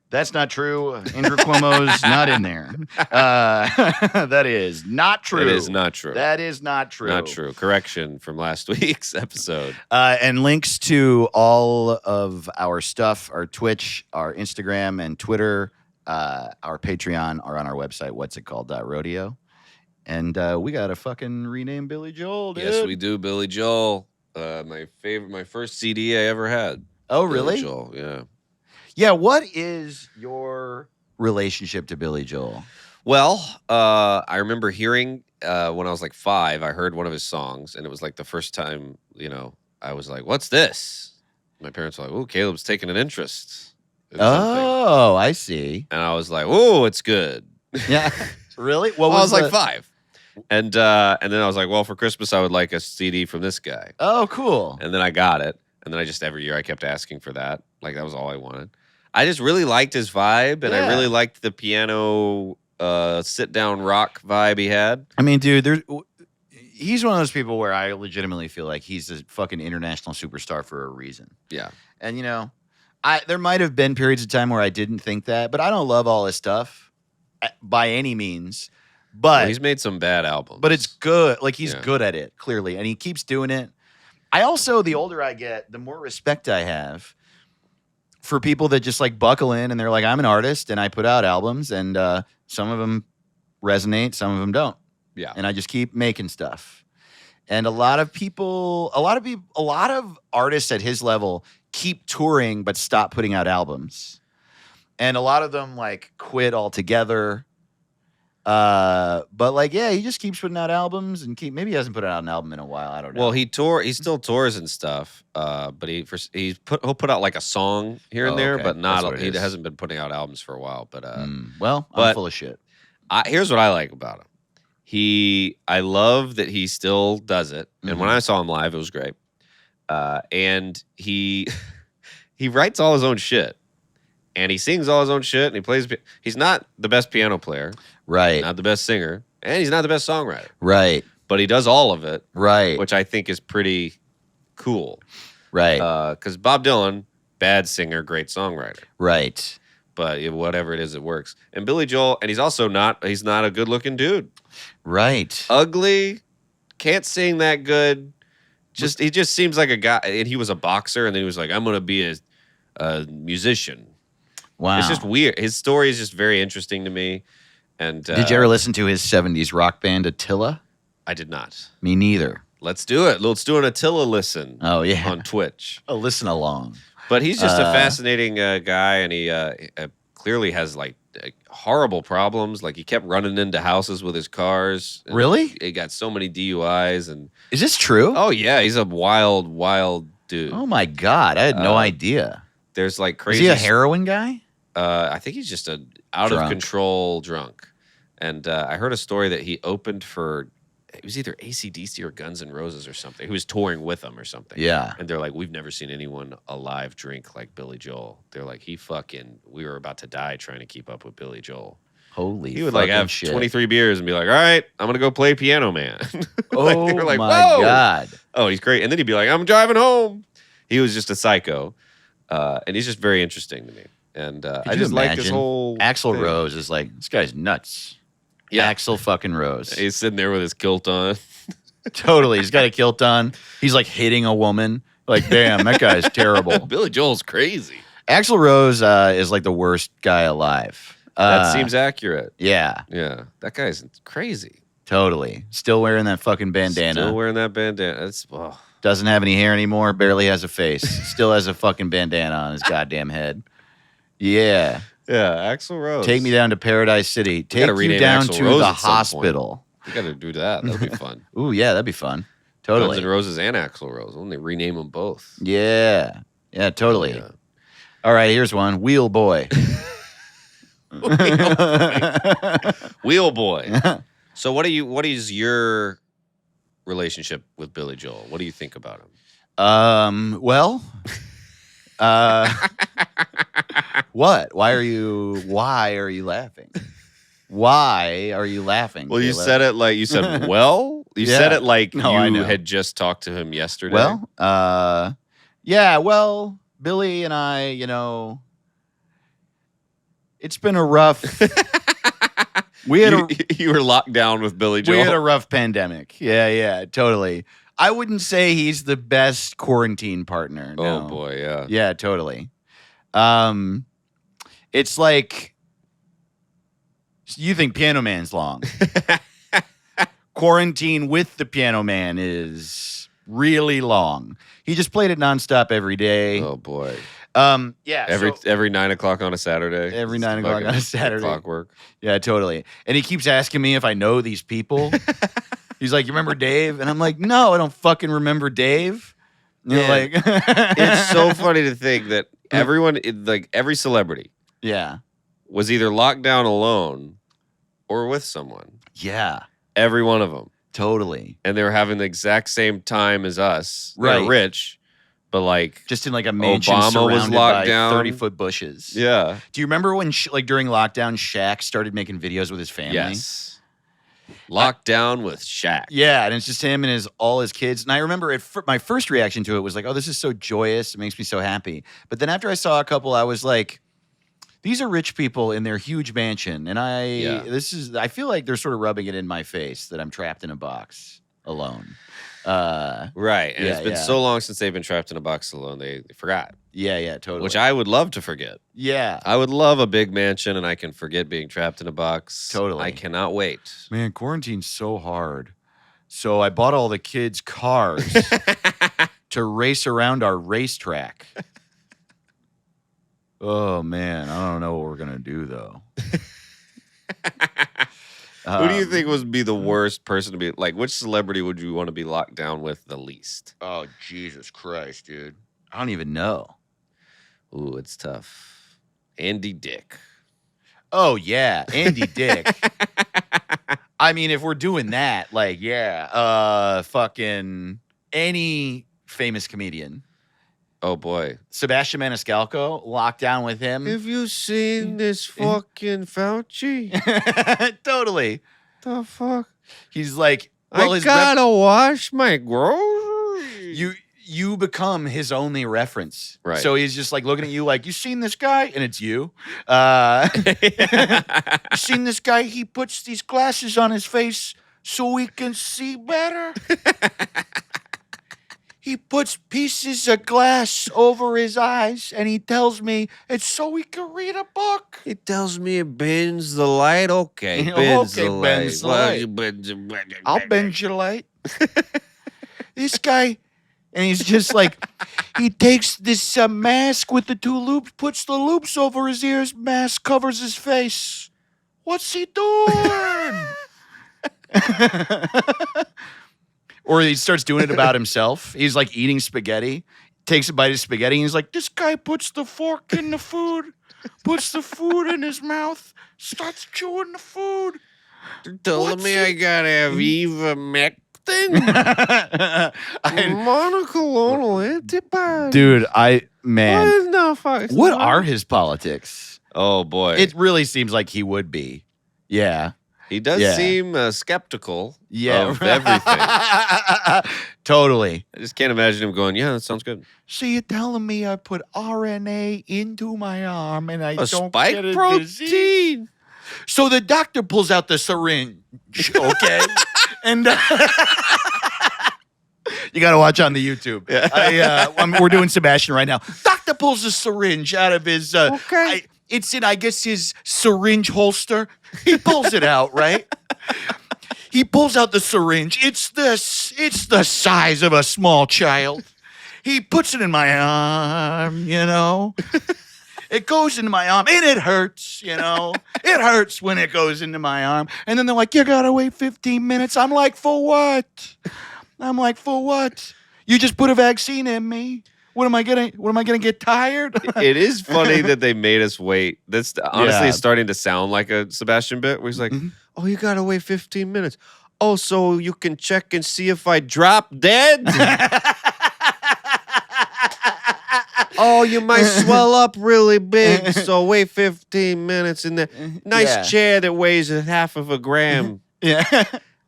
That's not true. Andrew Cuomo's not in there. That is not true. It is not true. That is not true. Not true. Correction from last week's episode. And links to all of our stuff, our Twitch, our Instagram, and Twitter, our Patreon are on our website, what's it called, .rodeo. And we got to fucking rename Billy Joel, dude. Yes, we do. Billy Joel. My first CD I ever had. Oh, really? Billy Joel, yeah. Yeah, what is your relationship to Billy Joel? Well, I remember hearing when I was like 5, I heard one of his songs, and it was like the first time, I was like, what's this? My parents were like, oh, Caleb's taking an interest in something. Oh, I see. And I was like, oh, it's good. Yeah. Really? What I was like 5. And then I was like, well, for Christmas, I would like a CD from this guy. Oh, cool. And then I got it. And then every year I kept asking for that. Like, that was all I wanted. I just really liked his vibe, and I really liked the piano sit-down rock vibe he had. I mean, dude, he's one of those people where I legitimately feel like he's a fucking international superstar for a reason. Yeah. And, there might have been periods of time where I didn't think that, but I don't love all his stuff by any means. But he's made some bad albums. But it's good. Like, he's good at it, clearly, and he keeps doing it. I also, the older I get, the more respect I have for people that just like buckle in and they're like, I'm an artist and I put out albums, and some of them resonate, some of them don't. Yeah. And I just keep making stuff. And a lot of artists at his level keep touring but stop putting out albums. And a lot of them like quit altogether. But like, yeah, he just keeps putting out albums and maybe he hasn't put out an album in a while. I don't know. Well, he still tours and stuff. But he'll put out like a song here and there, okay. but he is. hasn't been putting out albums for a while. But I'm full of shit. Here's what I like about him. I love that he still does it. And when I saw him live, it was great. And he writes all his own shit. And he sings all his own shit, and he plays. He's not the best piano player, right? Not the best singer, and he's not the best songwriter, right? But he does all of it, right? Which I think is pretty cool, right? Because Bob Dylan, bad singer, great songwriter, right? But whatever it is, it works. And Billy Joel, and he's not a good-looking dude, right? Ugly, can't sing that good. He just seems like a guy. And he was a boxer, and then he was like, I'm gonna be a musician. Wow. It's just weird. His story is just very interesting to me. And did you ever listen to his 70s rock band Attila? I did not. Me neither. Let's do it. Let's do an Attila listen Oh yeah. on Twitch. Oh, listen along. But he's just a fascinating guy, and he clearly has like horrible problems. Like he kept running into houses with his cars. And Really? he got so many DUIs, and Is this true? oh yeah, he's a wild dude. Oh my God, I had no idea. There's like Is crazy. he a heroin guy? I think he's just a out of Drunk. control drunk. And I heard a story that he opened for. It was either AC/DC or Guns N' Roses or something. He was touring with them or something. Yeah. And they're like, we've never seen anyone alive drink like Billy Joel. They're like, we were about to die trying to keep up with Billy Joel. Holy He would like have shit. 23 beers and be like, all right, I'm going to go play Piano Man. Oh they were like, my whoa. God. Oh, he's great. And then he'd be like, I'm driving home. He was just a psycho. And he's just very interesting to me. And I you just like this imagine? whole Axl thing. Rose is like, this guy's nuts. Yeah. Axl fucking Rose. He's sitting there with his kilt on. Totally. He's got a kilt on. He's like hitting a woman. Like, damn, that guy's terrible. Billy Joel's crazy. Axl Rose is like the worst guy alive. That seems accurate. Yeah, Yeah. That guy's crazy. totally. Still wearing that fucking bandana. Still wearing that bandana. That's Doesn't have any hair anymore. Barely has a face. Still has a fucking bandana on his goddamn head. Yeah. yeah, Axl Rose. Take me down to Paradise City. Take gotta you rename down Axl to Rose the at some point. hospital. You got to do that. That'll be fun. Ooh, yeah, that'd be fun. Guns Totally. N' Roses and Axl Rose. When they rename them both. Yeah. Yeah, totally. Yeah. All right, here's one. Wheel Boy. Wheel Boy. So what is your relationship with Billy Joel? What do you think about him? Well, what? Why are you laughing? Why are you laughing? Well, you Caleb? said it like you said, well, you said Yeah. it like No, I you know. had just talked to him yesterday. Well, yeah, well, Billy and I, it's been a rough we had you were locked down with Billy Joel. we had a rough pandemic. Yeah, totally. I wouldn't say he's the best quarantine partner. Oh No. boy, yeah. Yeah, totally. It's like you think Piano Man's long. Quarantine with the Piano Man is really long. He just played it nonstop every day. Oh boy. Yeah. Every 9 o'clock on a Saturday. Every It's 9 o'clock fucking on a Saturday. Clockwork. Yeah, totally. And he keeps asking me if I know these people. He's like, "You remember Dave?" And I'm like, "No, I don't fucking remember Dave." You're Yeah. like, It's so funny to think that everyone, like every celebrity, Yeah. was either locked down alone or with someone. Yeah. Every one of them. Totally. And they were having the exact same time as us. They're Right. rich, but like, Just in like a mansion Obama was surrounded locked by down. 30-foot bushes. yeah. Do you remember when, like during lockdown, Shaq started making videos with his family? Yes. Locked down with Shaq. Yeah, and it's just him and all his kids. And I remember my first reaction to it was like, "Oh, this is so joyous. It makes me so happy." But then after I saw a couple, I was like, "These are rich people in their huge mansion," and I feel like they're sort of rubbing it in my face that I'm trapped in a box alone. Right. And it's Yeah, been yeah. so long since they've been trapped in a box alone, they forgot. Yeah, totally. Which I would love to forget. yeah, I would love a big mansion and I can forget being trapped in a box. Totally. I cannot wait. man, quarantine's so hard. So I bought all the kids' cars to race around our racetrack. Oh man, I don't know what we're gonna do though. Who do you think would be the worst person to be like? Which celebrity would you want to be locked down with the least? Oh Jesus Christ, dude! I don't even know. Ooh, it's tough. Andy Dick. Oh yeah, Andy Dick. I mean, if we're doing that, like, fucking any famous comedian. Oh boy. Sebastian Maniscalco, locked down with him. Have you seen this fucking Fauci? Totally. The fuck? He's like, well, I gotta wash my groceries. you become his only reference. Right. So he's just like looking at you like, you seen this guy? And it's you. You seen this guy? He puts these glasses on his face so he can see better. He puts pieces of glass over his eyes and he tells me it's so he can read a book. He tells me it bends the light. Okay, Okay, bends the light. bends the light. I'll bend your light. this guy, and he's just like, he takes this mask with the 2 loops, puts the loops over his ears, mask covers his face. What's he doing? Or he starts doing it about himself. He's like eating spaghetti, takes a bite of spaghetti, and he's like, this guy puts the fork in the food, puts the food in his mouth, starts chewing the food. They're telling me I gotta have ivermectin? Monoclonal antibody. Dude, what are his politics? Oh, boy. It really seems like he would be. Yeah. He does seem skeptical of right. everything. Totally. I just can't imagine him going, yeah, that sounds good. So you're telling me I put RNA into my arm and I don't spike get a protein. disease? So the doctor pulls out the syringe, okay? And you got to watch on the YouTube. Yeah. We're doing Sebastian right now. Doctor pulls the syringe out of his, Okay. it's in, I guess, his syringe holster. He pulls it out, right? He pulls out the syringe. It's the size of a small child. He puts it in my arm, It goes into my arm, and it hurts, It hurts when it goes into my arm. And then they're like, you gotta wait 15 minutes. I'm like, for what? You just put a vaccine in me. What am I gonna get tired? It is funny that they made us wait. That's honestly starting to sound like a Sebastian bit where he's like, oh, you gotta wait 15 minutes. Oh, so you can check and see if I drop dead? Oh, you might swell up really big, so wait 15 minutes in the nice chair that weighs a half of a gram. Yeah.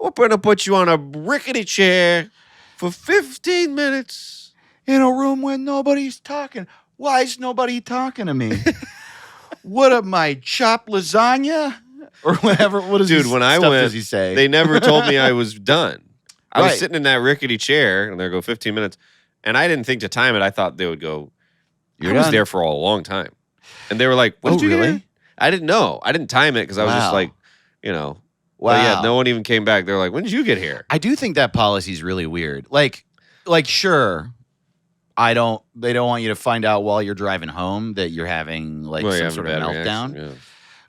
We're going to put you on a rickety chair for 15 minutes. In a room where nobody's talking. Why is nobody talking to me? What am I, chopped lasagna? Or whatever. What is Dude, when I went, does he say? They never told me I was done. I was sitting in that rickety chair, and they go 15 minutes, and I didn't think to time it. I thought they would go, I was there for a long time. And they were like, when did you get here? I didn't know. I didn't time it because I was just like, Wow. But yeah, no one even came back. They're like, when did you get here? I do think that policy is really weird. Like sure, they don't want you to find out while you're driving home that you're having some sort of meltdown. Yeah.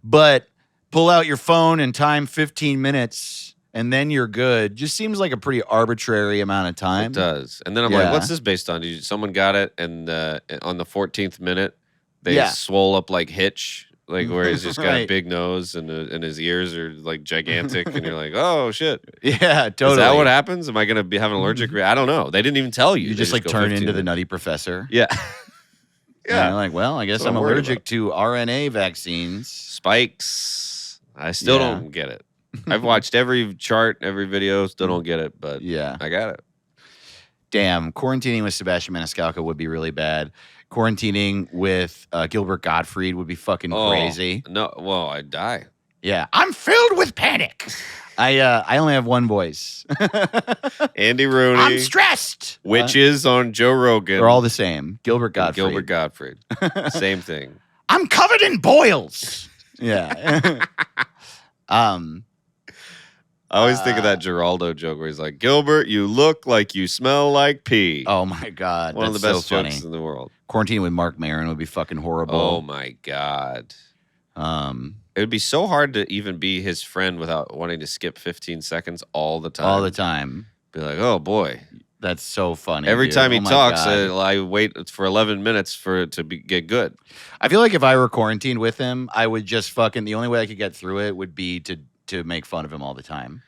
But pull out your phone and time 15 minutes and then you're good. Just seems like a pretty arbitrary amount of time. It does. And then I'm like, what's this based on? Someone got it and on the 14th minute, they swole up like Hitch. Like where he's just got a big nose and his ears are like gigantic, and you're like, oh shit, yeah, totally. Is that what happens? Am I gonna be having an allergic reaction? I don't know. They didn't even tell you. You just like turn into the Nutty Professor. Yeah, yeah. And you're like, well, I guess I'm allergic to RNA vaccines. Spikes. I still don't get it. I've watched every chart, every video, still don't get it, but I got it. Damn, quarantining with Sebastian Maniscalco would be really bad. Quarantining with Gilbert Gottfried would be fucking crazy. No, well, I'd die. Yeah, I'm filled with panic. I only have one voice. Andy Rooney. I'm stressed. Witches on Joe Rogan. They're all the same. Gilbert Gottfried. Same thing. I'm covered in boils. Yeah. I always think of that Geraldo joke where he's like, Gilbert, you look like you smell like pee. Oh, my God. One of the best jokes in the world. Quarantining with Mark Maron would be fucking horrible. Oh, my God. It would be so hard to even be his friend without wanting to skip 15 seconds all the time. All the time. Be like, oh, boy. That's so funny. Every time he talks, I wait for 11 minutes for it to get good. I feel like if I were quarantined with him, I would just the only way I could get through it would be to make fun of him all the time.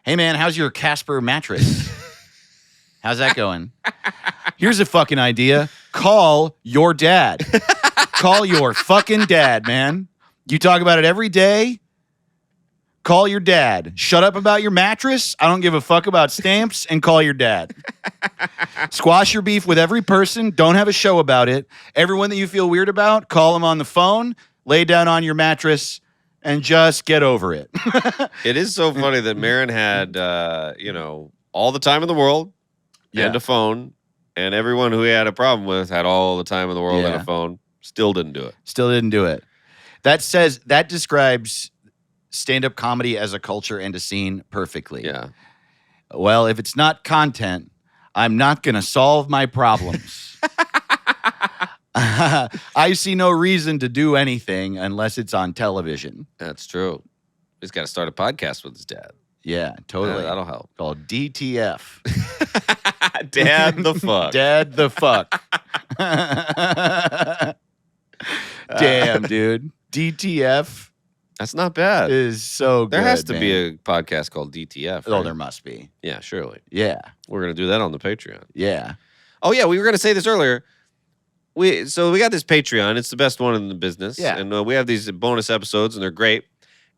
Hey, man, how's your Casper mattress? How's that going? Here's a fucking idea. Call your dad. Call your fucking dad, man. You talk about it every day. Call your dad. Shut up about your mattress. I don't give a fuck about stamps, and call your dad. Squash your beef with every person. Don't have a show about it. Everyone that you feel weird about, call them on the phone, lay down on your mattress, and just get over it. It is so funny that Maron had, all the time in the world and a phone, and everyone who he had a problem with had all the time in the world and a phone. Still didn't do it. That describes stand-up comedy as a culture and a scene perfectly. Yeah. Well, if it's not content, I'm not going to solve my problems. I see no reason to do anything unless it's on television. That's true. He's got to start a podcast with his dad. Yeah, totally. That'll help. Called DTF. Dad the fuck. Dad the fuck. Damn, dude. DTF That's not bad. is so good. There has to man. be a podcast called DTF. Oh, right? there must be. Yeah, surely. Yeah. We're going to do that on the Patreon. Yeah. Oh, yeah, we were going to say this earlier. We got this Patreon. It's the best one in the business. Yeah. And we have these bonus episodes, and they're great.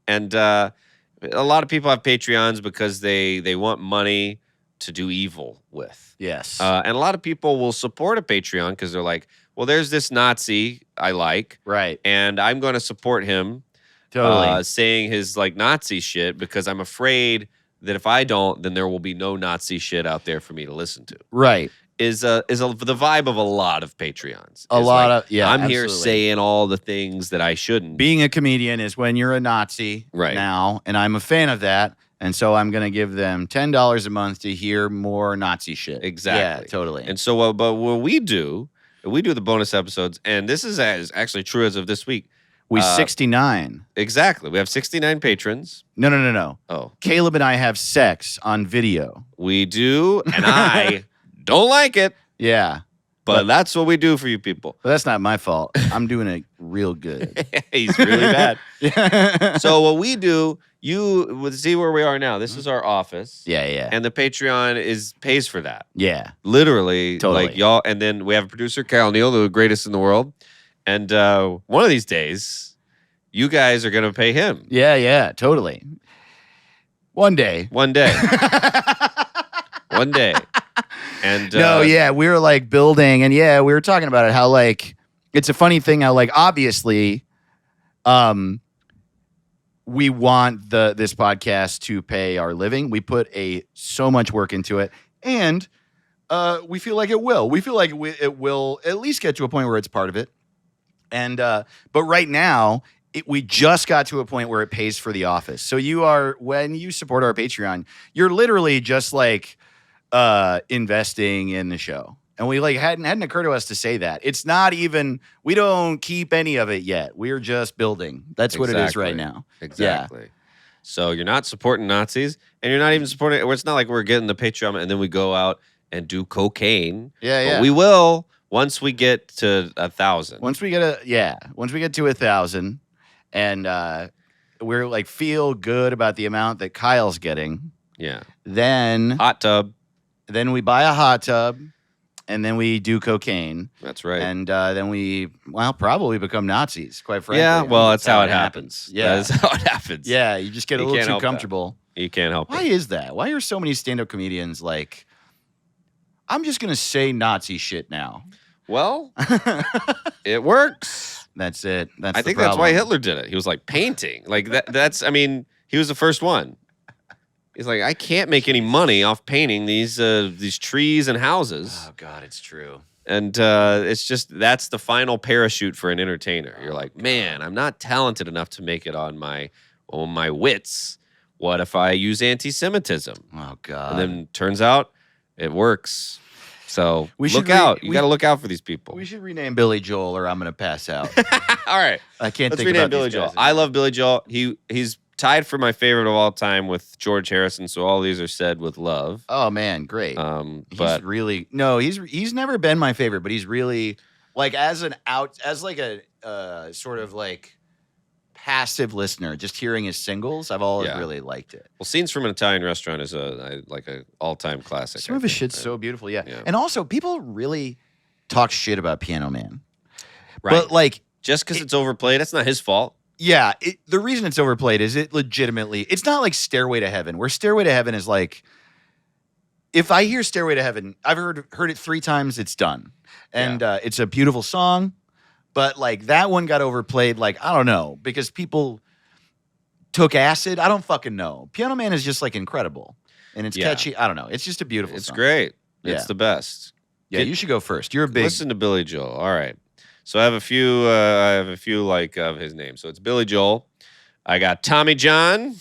And a lot of people have Patreons because they want money to do evil with. Yes. And a lot of people will support a Patreon because they're like, well, there's this Nazi I like, right. and I'm going to support him Totally. saying his like Nazi shit because I'm afraid that if I don't, then there will be no Nazi shit out there for me to listen to. Right. Is the vibe of a lot of Patreons. A Is lot like, of, yeah. I'm here absolutely. saying all the things that I shouldn't. Being a comedian is when you're a Nazi Right. now, and I'm a fan of that. And so I'm going to give them $10 a month to hear more Nazi shit. Exactly. Yeah, totally. And so, but what we do the bonus episodes, and this is actually true as of this week. We 69. Exactly. We have 69 patrons. No. Oh, Caleb and I have sex on video. we do, and I don't like it, Yeah. but that's what we do for you people. But that's not my fault. I'm doing it real good. He's really bad. Yeah. So what we do, you would see where we are now. This is our office. Yeah. And the Patreon pays for that. Yeah. Literally. Totally. Like y'all, and then we have producer Carol Neal, the greatest in the world. And one of these days, you guys are gonna pay him. Yeah, totally. One day. One day. One day. And No, yeah, we were like building, and yeah, we were talking about it. How like it's a funny thing. How like obviously, we want this podcast to pay our living. We put so much work into it, and we feel like it will. We feel like it will at least get to a point where it's part of it. And but right now, we just got to a point where it pays for the office. So when you support our Patreon, you're literally just like investing in the show. And we like hadn't occurred to us to say that. It's not even, we don't keep any of it yet. We're just building. That's what it is right now. Exactly. Yeah. So you're not supporting Nazis, and you're not even supporting, it's not like we're getting the Patreon and then we go out and do cocaine. Yeah. But we will once we get to 1,000. Once we get to 1,000, and we're like feel good about the amount that Kyle's getting. Yeah. Then hot tub. Then we buy a hot tub, and then we do cocaine. That's right. And then we probably become Nazis. Quite frankly. Yeah. Well, that's how it happens. Yeah, that's how it happens. Yeah, you just get a little too comfortable. You can't help Why it. is that? Why are so many stand-up comedians like, I'm just gonna say Nazi shit now? Well, it works. That's it. I think that's why Hitler did it. He was like painting. Like that's I mean, he was the first one. He's like, I can't make any money off painting these trees and houses. Oh God, it's true. And it's just that's the final parachute for an entertainer. You're like, man, I'm not talented enough to make it on my wits. What if I use anti-Semitism? Oh God. And then turns out it works. So look out. You got to look out for these people. We should rename Billy Joel, or I'm gonna pass out. All right. I can't Let's think rename about Billy these Joel. guys I love Billy Joel. He's tied for my favorite of all time with George Harrison. So all these are said with love. Oh man, great. But he's never been my favorite, but he's really like as like a sort of like passive listener, just hearing his singles, I've always really liked it. Well, Scenes from an Italian Restaurant is like a all-time classic. Some of his shit's so beautiful, yeah. And also, people really talk shit about Piano Man. Right. But like, just because it's overplayed, that's not his fault. Yeah, the reason it's overplayed is it's not like Stairway to Heaven, where Stairway to Heaven is like, if I hear Stairway to Heaven, I've heard it 3 times, it's done. And it's a beautiful song. But like that one got overplayed, like, I don't know, because people took acid. I don't fucking know. Piano Man is just like incredible. And it's catchy. I don't know. It's just a beautiful song. It's great. Yeah. It's the best. Yeah, you should go first. You're a big... Listen to Billy Joel. All right. So I have a few like of his names. So it's Billy Joel. I got Tommy John.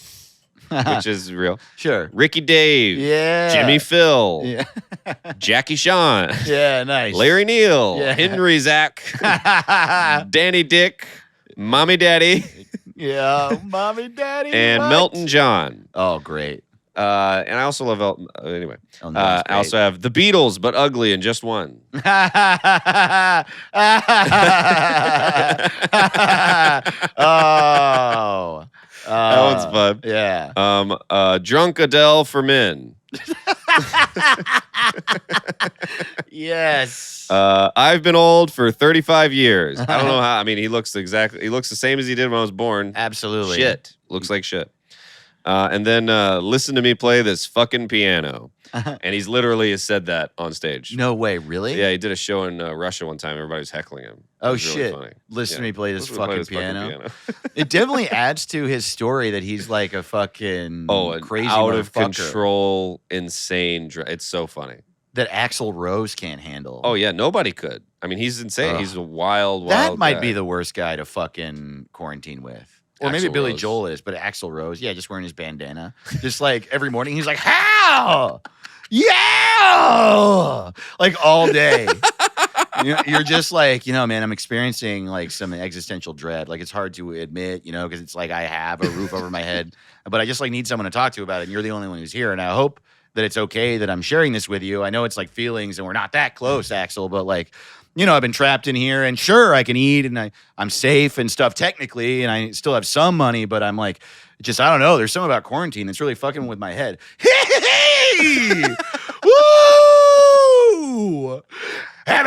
which is real. Sure. Ricky Dave. Yeah. Jimmy Phil. Yeah. Jackie Sean. Yeah, nice. Larry Neal. Yeah. Henry Zach. Danny Dick. Mommy Daddy. Yeah, mommy, daddy. And what? Melton John. Oh, great. And I also love Elton. Anyway, Elton John's I also have the Beatles, but ugly and just one. Oh. That one's fun. Yeah. Drunk Adele for men. Yes. I've been old for 35 years. I don't know how. I mean, he looks the same as he did when I was born. Absolutely. Shit. Looks like shit. And then listen to me play this fucking piano. And he's literally has said that on stage. No way, really? Yeah, he did a show in Russia one time. Everybody was heckling him. It Oh, was really shit. funny. Listen to me play this Listen to me fucking piano. fucking It definitely adds to his story that he's like a fucking an crazy out of motherfucker control, insane. It's so funny. that Axl Rose can't handle. Oh yeah, nobody could. I mean, he's insane. Ugh. He's a wild that might guy. be the worst guy to fucking quarantine with. Or maybe Axl Billy Rose. Joel is, but Axl Rose, yeah, just wearing his bandana. Just like every morning, he's like, how? Yeah! Like all day. You're just like, man, I'm experiencing like some existential dread. Like it's hard to admit, because it's like I have a roof over my head, but I just like need someone to talk to about it. And you're the only one who's here. And I hope that it's okay that I'm sharing this with you. I know it's like feelings and we're not that close, Axel, but like, I've been trapped in here and sure I can eat and I'm safe and stuff technically. And I still have some money, but I'm like, I don't know. There's something about quarantine that's really fucking with my head. Hey! Woo! Have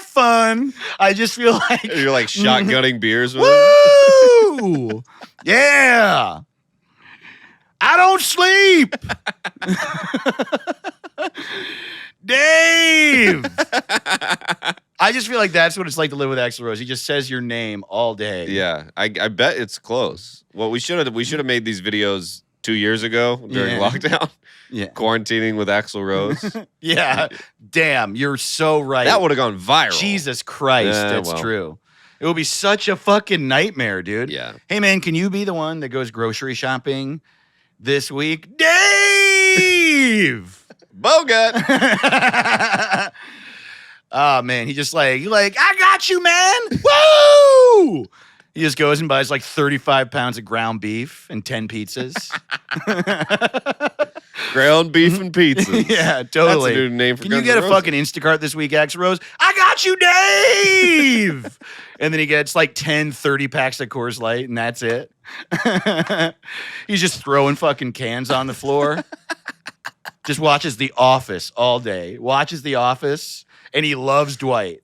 fun. I just feel like You're like shotgunning beers with him. woo! Yeah. I don't sleep. Dave. I just feel like that's what it's like to live with Axl Rose. He just says your name all day. Yeah, I bet it's close. Well, we should have made these videos 2 years ago during lockdown. Yeah. Quarantining with Axl Rose. Yeah. Damn, you're so right. That would have gone viral. Jesus Christ, that's true. It would be such a fucking nightmare, dude. Yeah. Hey, man, can you be the one that goes grocery shopping this week? Dave! Bogut. Oh, man, he just like, I got you, man. Woo! He just goes and buys like 35 pounds of ground beef and 10 pizzas. Ground beef and pizza. Yeah, totally. That's a new name for Can you Guns get a N' Roses. fucking Instacart this week, Axl Rose? I got you, Dave! And then he gets like 10 30 packs of Coors Light, and that's it. He's just throwing fucking cans on the floor. Just watches The Office all day. Watches The Office, and he loves Dwight.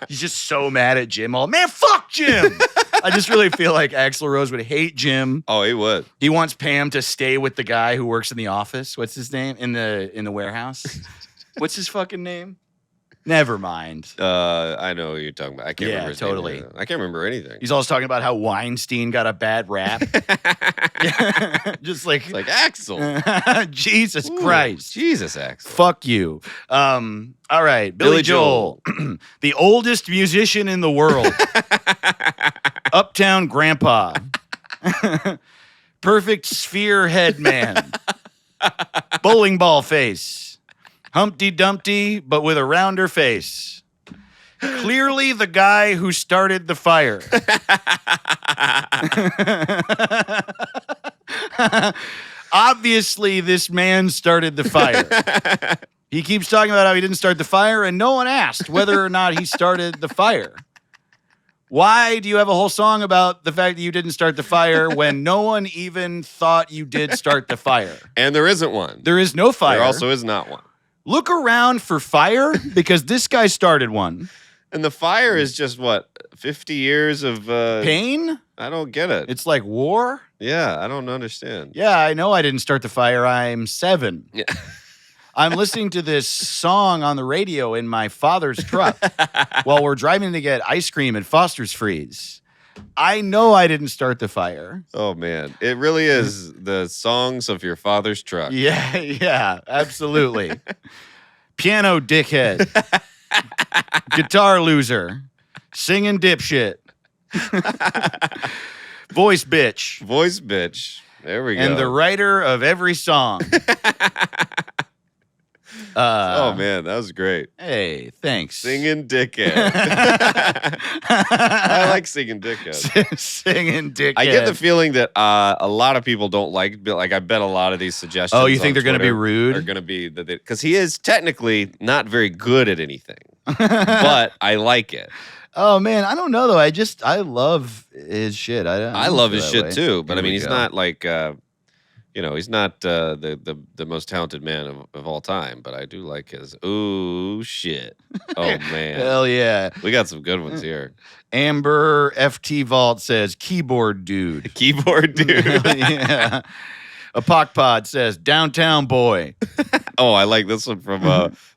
He's just so mad at Jim. Man, fuck Jim! I just really feel like Axl Rose would hate Jim. Oh, he would. He wants Pam to stay with the guy who works in the office. What's his name? In the warehouse? What's his fucking name? Never mind. I know what you're talking about. I can't remember his name totally. either. I can't remember anything. He's always talking about how Weinstein got a bad rap. Just like, It's like Axl. Jesus Ooh, Christ. Jesus, Axl. Fuck you. All right. Billy Joel. The oldest musician in the world. Uptown Grandpa. Perfect sphere head man. Bowling ball face. Humpty Dumpty, but with a rounder face. Clearly the guy who started the fire. Obviously, this man started the fire. He keeps talking about how he didn't start the fire, and no one asked whether or not he started the fire. Why do you have a whole song about the fact that you didn't start the fire when no one even thought you did start the fire? And there isn't one. There is no fire. There also is not one. Look around for fire because this guy started one. And the fire is just what, 50 years of Pain? I don't get it. It's like war? Yeah, I don't understand. Yeah, I know I didn't start the fire. I'm 7. Yeah. I'm listening to this song on the radio in my father's truck while we're driving to get ice cream at Foster's Freeze. I know I didn't start the fire. Oh man, it really is the songs of your father's truck. Yeah, absolutely. Piano dickhead. Guitar loser. Singing dipshit. Voice bitch. Voice bitch. There we go. And the writer of every song. Oh man, that was great. Hey, thanks. Singing dickhead. I like singing dickhead. Singing dickhead. I get the feeling that a lot of people don't like I bet a lot of these suggestions. Oh, you think they're going to be rude? Are going to be that because he is technically not very good at anything, but I like it. Oh man, I don't know though. I love his shit. I love his shit way. too, but Here I mean, we he's go. not like he's not the most talented man of all time. But I do like his. Ooh shit! Oh man, Hell yeah! we got some good ones here. Amber FT Vault says keyboard dude. Keyboard dude. Yeah. Apocpod says downtown boy. Oh, I like this one from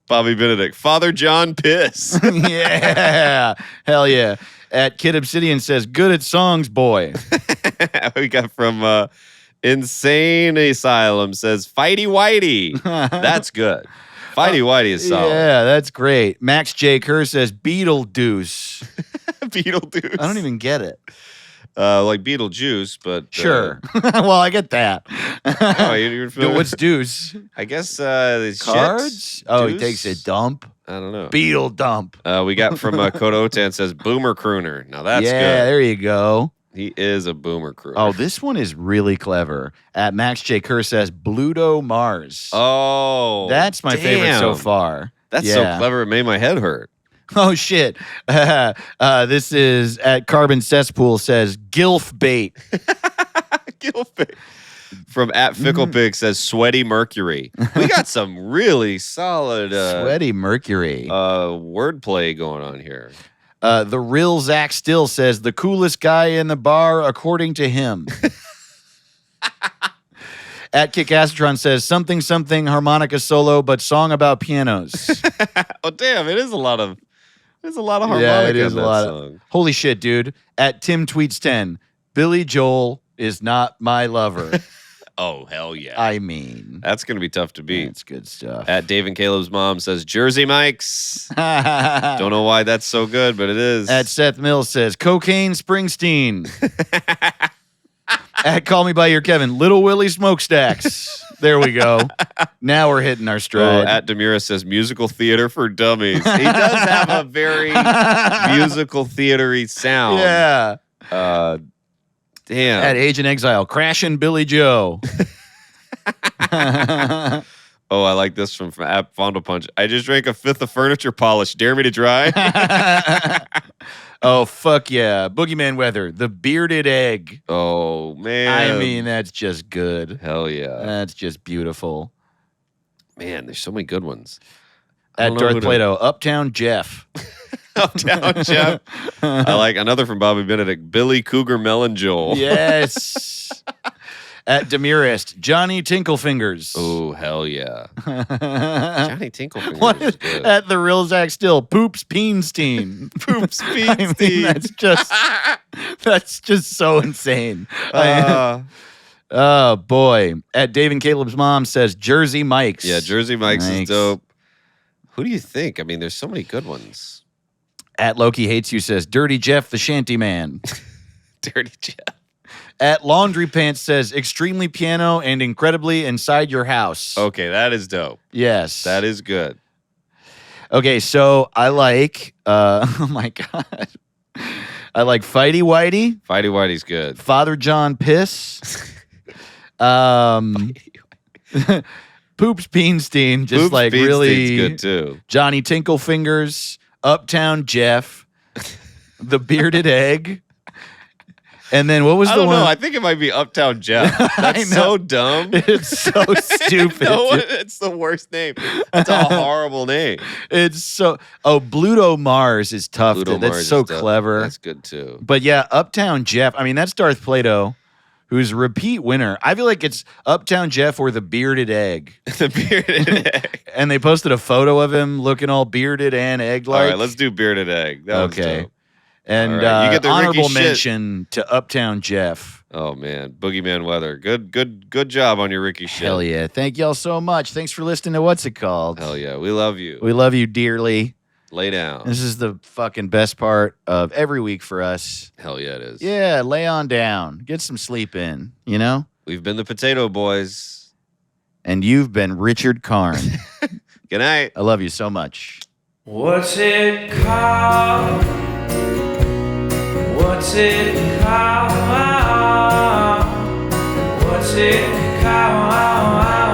Bobby Benedict. Father John Piss. Yeah. Hell yeah. At Kid Obsidian says good at songs boy. We got from Insane Asylum says Fighty Whitey. That's good. Fighty Whitey is solid. Yeah, that's great. Max J. Kerr says Beetlejuice. Beetlejuice. I don't even get it. Like Beetlejuice, but Sure. Well, I get that. oh, you're familiar? What's deuce? I guess the Cards? shit. Oh, he Deuce? takes a dump. I don't know. Beetle dump. We got from Kodotan says Boomer Crooner. Now that's yeah, good. there you go. He is a Boomer Crooner. Oh, this one is really clever. At Max J. Kerr says Bluto Mars. Oh, That's my favorite so damn. far. That's Yeah. so clever. It made my head hurt. Oh shit! This is at Carbon Cesspool says Gilf bait. Gilpin. From at Fickle Pig says Sweaty Mercury. We got some really solid Sweaty Mercury. wordplay going on here. The real Zach Still says the coolest guy in the bar according to him. At Kickastron says something harmonica solo, but song about pianos. Oh damn! There's a lot of harmonica Yeah, it is in a that lot. song. Holy shit, dude! At Tim Tweets 10, Billy Joel is not my lover. Oh hell yeah! I mean, That's gonna be tough to beat. that's good stuff. At Dave and Caleb's mom says Jersey Mike's. Don't know why that's so good, but it is. At Seth Mills says Cocaine Springsteen. At Call Me By Your Kevin, Little Willie Smokestacks. There we go. Now we're hitting our Oh, stride. at Demira says musical theater for dummies. He does have a very musical theatery sound. Yeah. Damn. At Age in Exile, Crashin' Billy Joe. Oh, I like this from App Fondle Punch. I just drank a fifth of furniture polish. Dare me to try? Oh, fuck yeah. Boogeyman Weather, The Bearded Egg. Oh, man. I mean, that's just good. Hell yeah. That's just beautiful. Man, there's so many good ones. I At don't know who Darth to- Plato, Uptown Jeff. Uptown Jeff. I like another from Bobby Benedict. Billy Cougar Melon Joel. Yes. At Demirest, Johnny Tinklefingers. Oh, hell yeah. Johnny Tinklefingers What is is, good. at the real Zach Still, Poops Peenstein. Poops I mean, Peenstein. that's just so insane. Uh, Oh boy. At Dave and Caleb's mom says Jersey Mike's. yeah, Jersey Mike's Nice. is dope. Who do you think? I mean, there's so many good ones. At Loki Hates You says Dirty Jeff the Shanty Man. Dirty Jeff. At Laundry Pants says extremely piano and incredibly inside your house. Okay, that is dope. Yes. That is good. Okay, so I like oh my god. I like Fighty Whitey, Fighty Whitey's good. Father John Piss. Poops Peenstein, just Poops like Peenstein's really good too. Johnny Tinklefingers, Uptown Jeff, The Bearded Egg. And then what was I the don't one? know. I think it might be Uptown Jeff. I That's know. so dumb. It's so stupid. No, it's the worst name. That's a horrible name. It's so Bluto Mars is tough. Pluto That's Mars so is dope. clever. That's good too. But yeah, Uptown Jeff. I mean, that's Darth Plato, who's a repeat winner. I feel like it's Uptown Jeff or the Bearded Egg. The bearded egg. And they posted a photo of him looking all bearded and egg-like. All right, let's do bearded egg. That was Okay. dope. And All right, you get the Ricky honorable shit. mention to Uptown Jeff. Oh man, Boogeyman Weather. Good job on your Ricky shit. Hell yeah. Thank y'all so much. Thanks for listening to What's It Called? Hell yeah. We love you. We love you dearly. Lay down. This is the fucking best part of every week for us. Hell yeah, it is. Yeah, lay on down. Get some sleep in, you know? We've been the Potato Boys. And you've been Richard Karn. Good night. I love you so much. What's it called? What's it called? What's it called?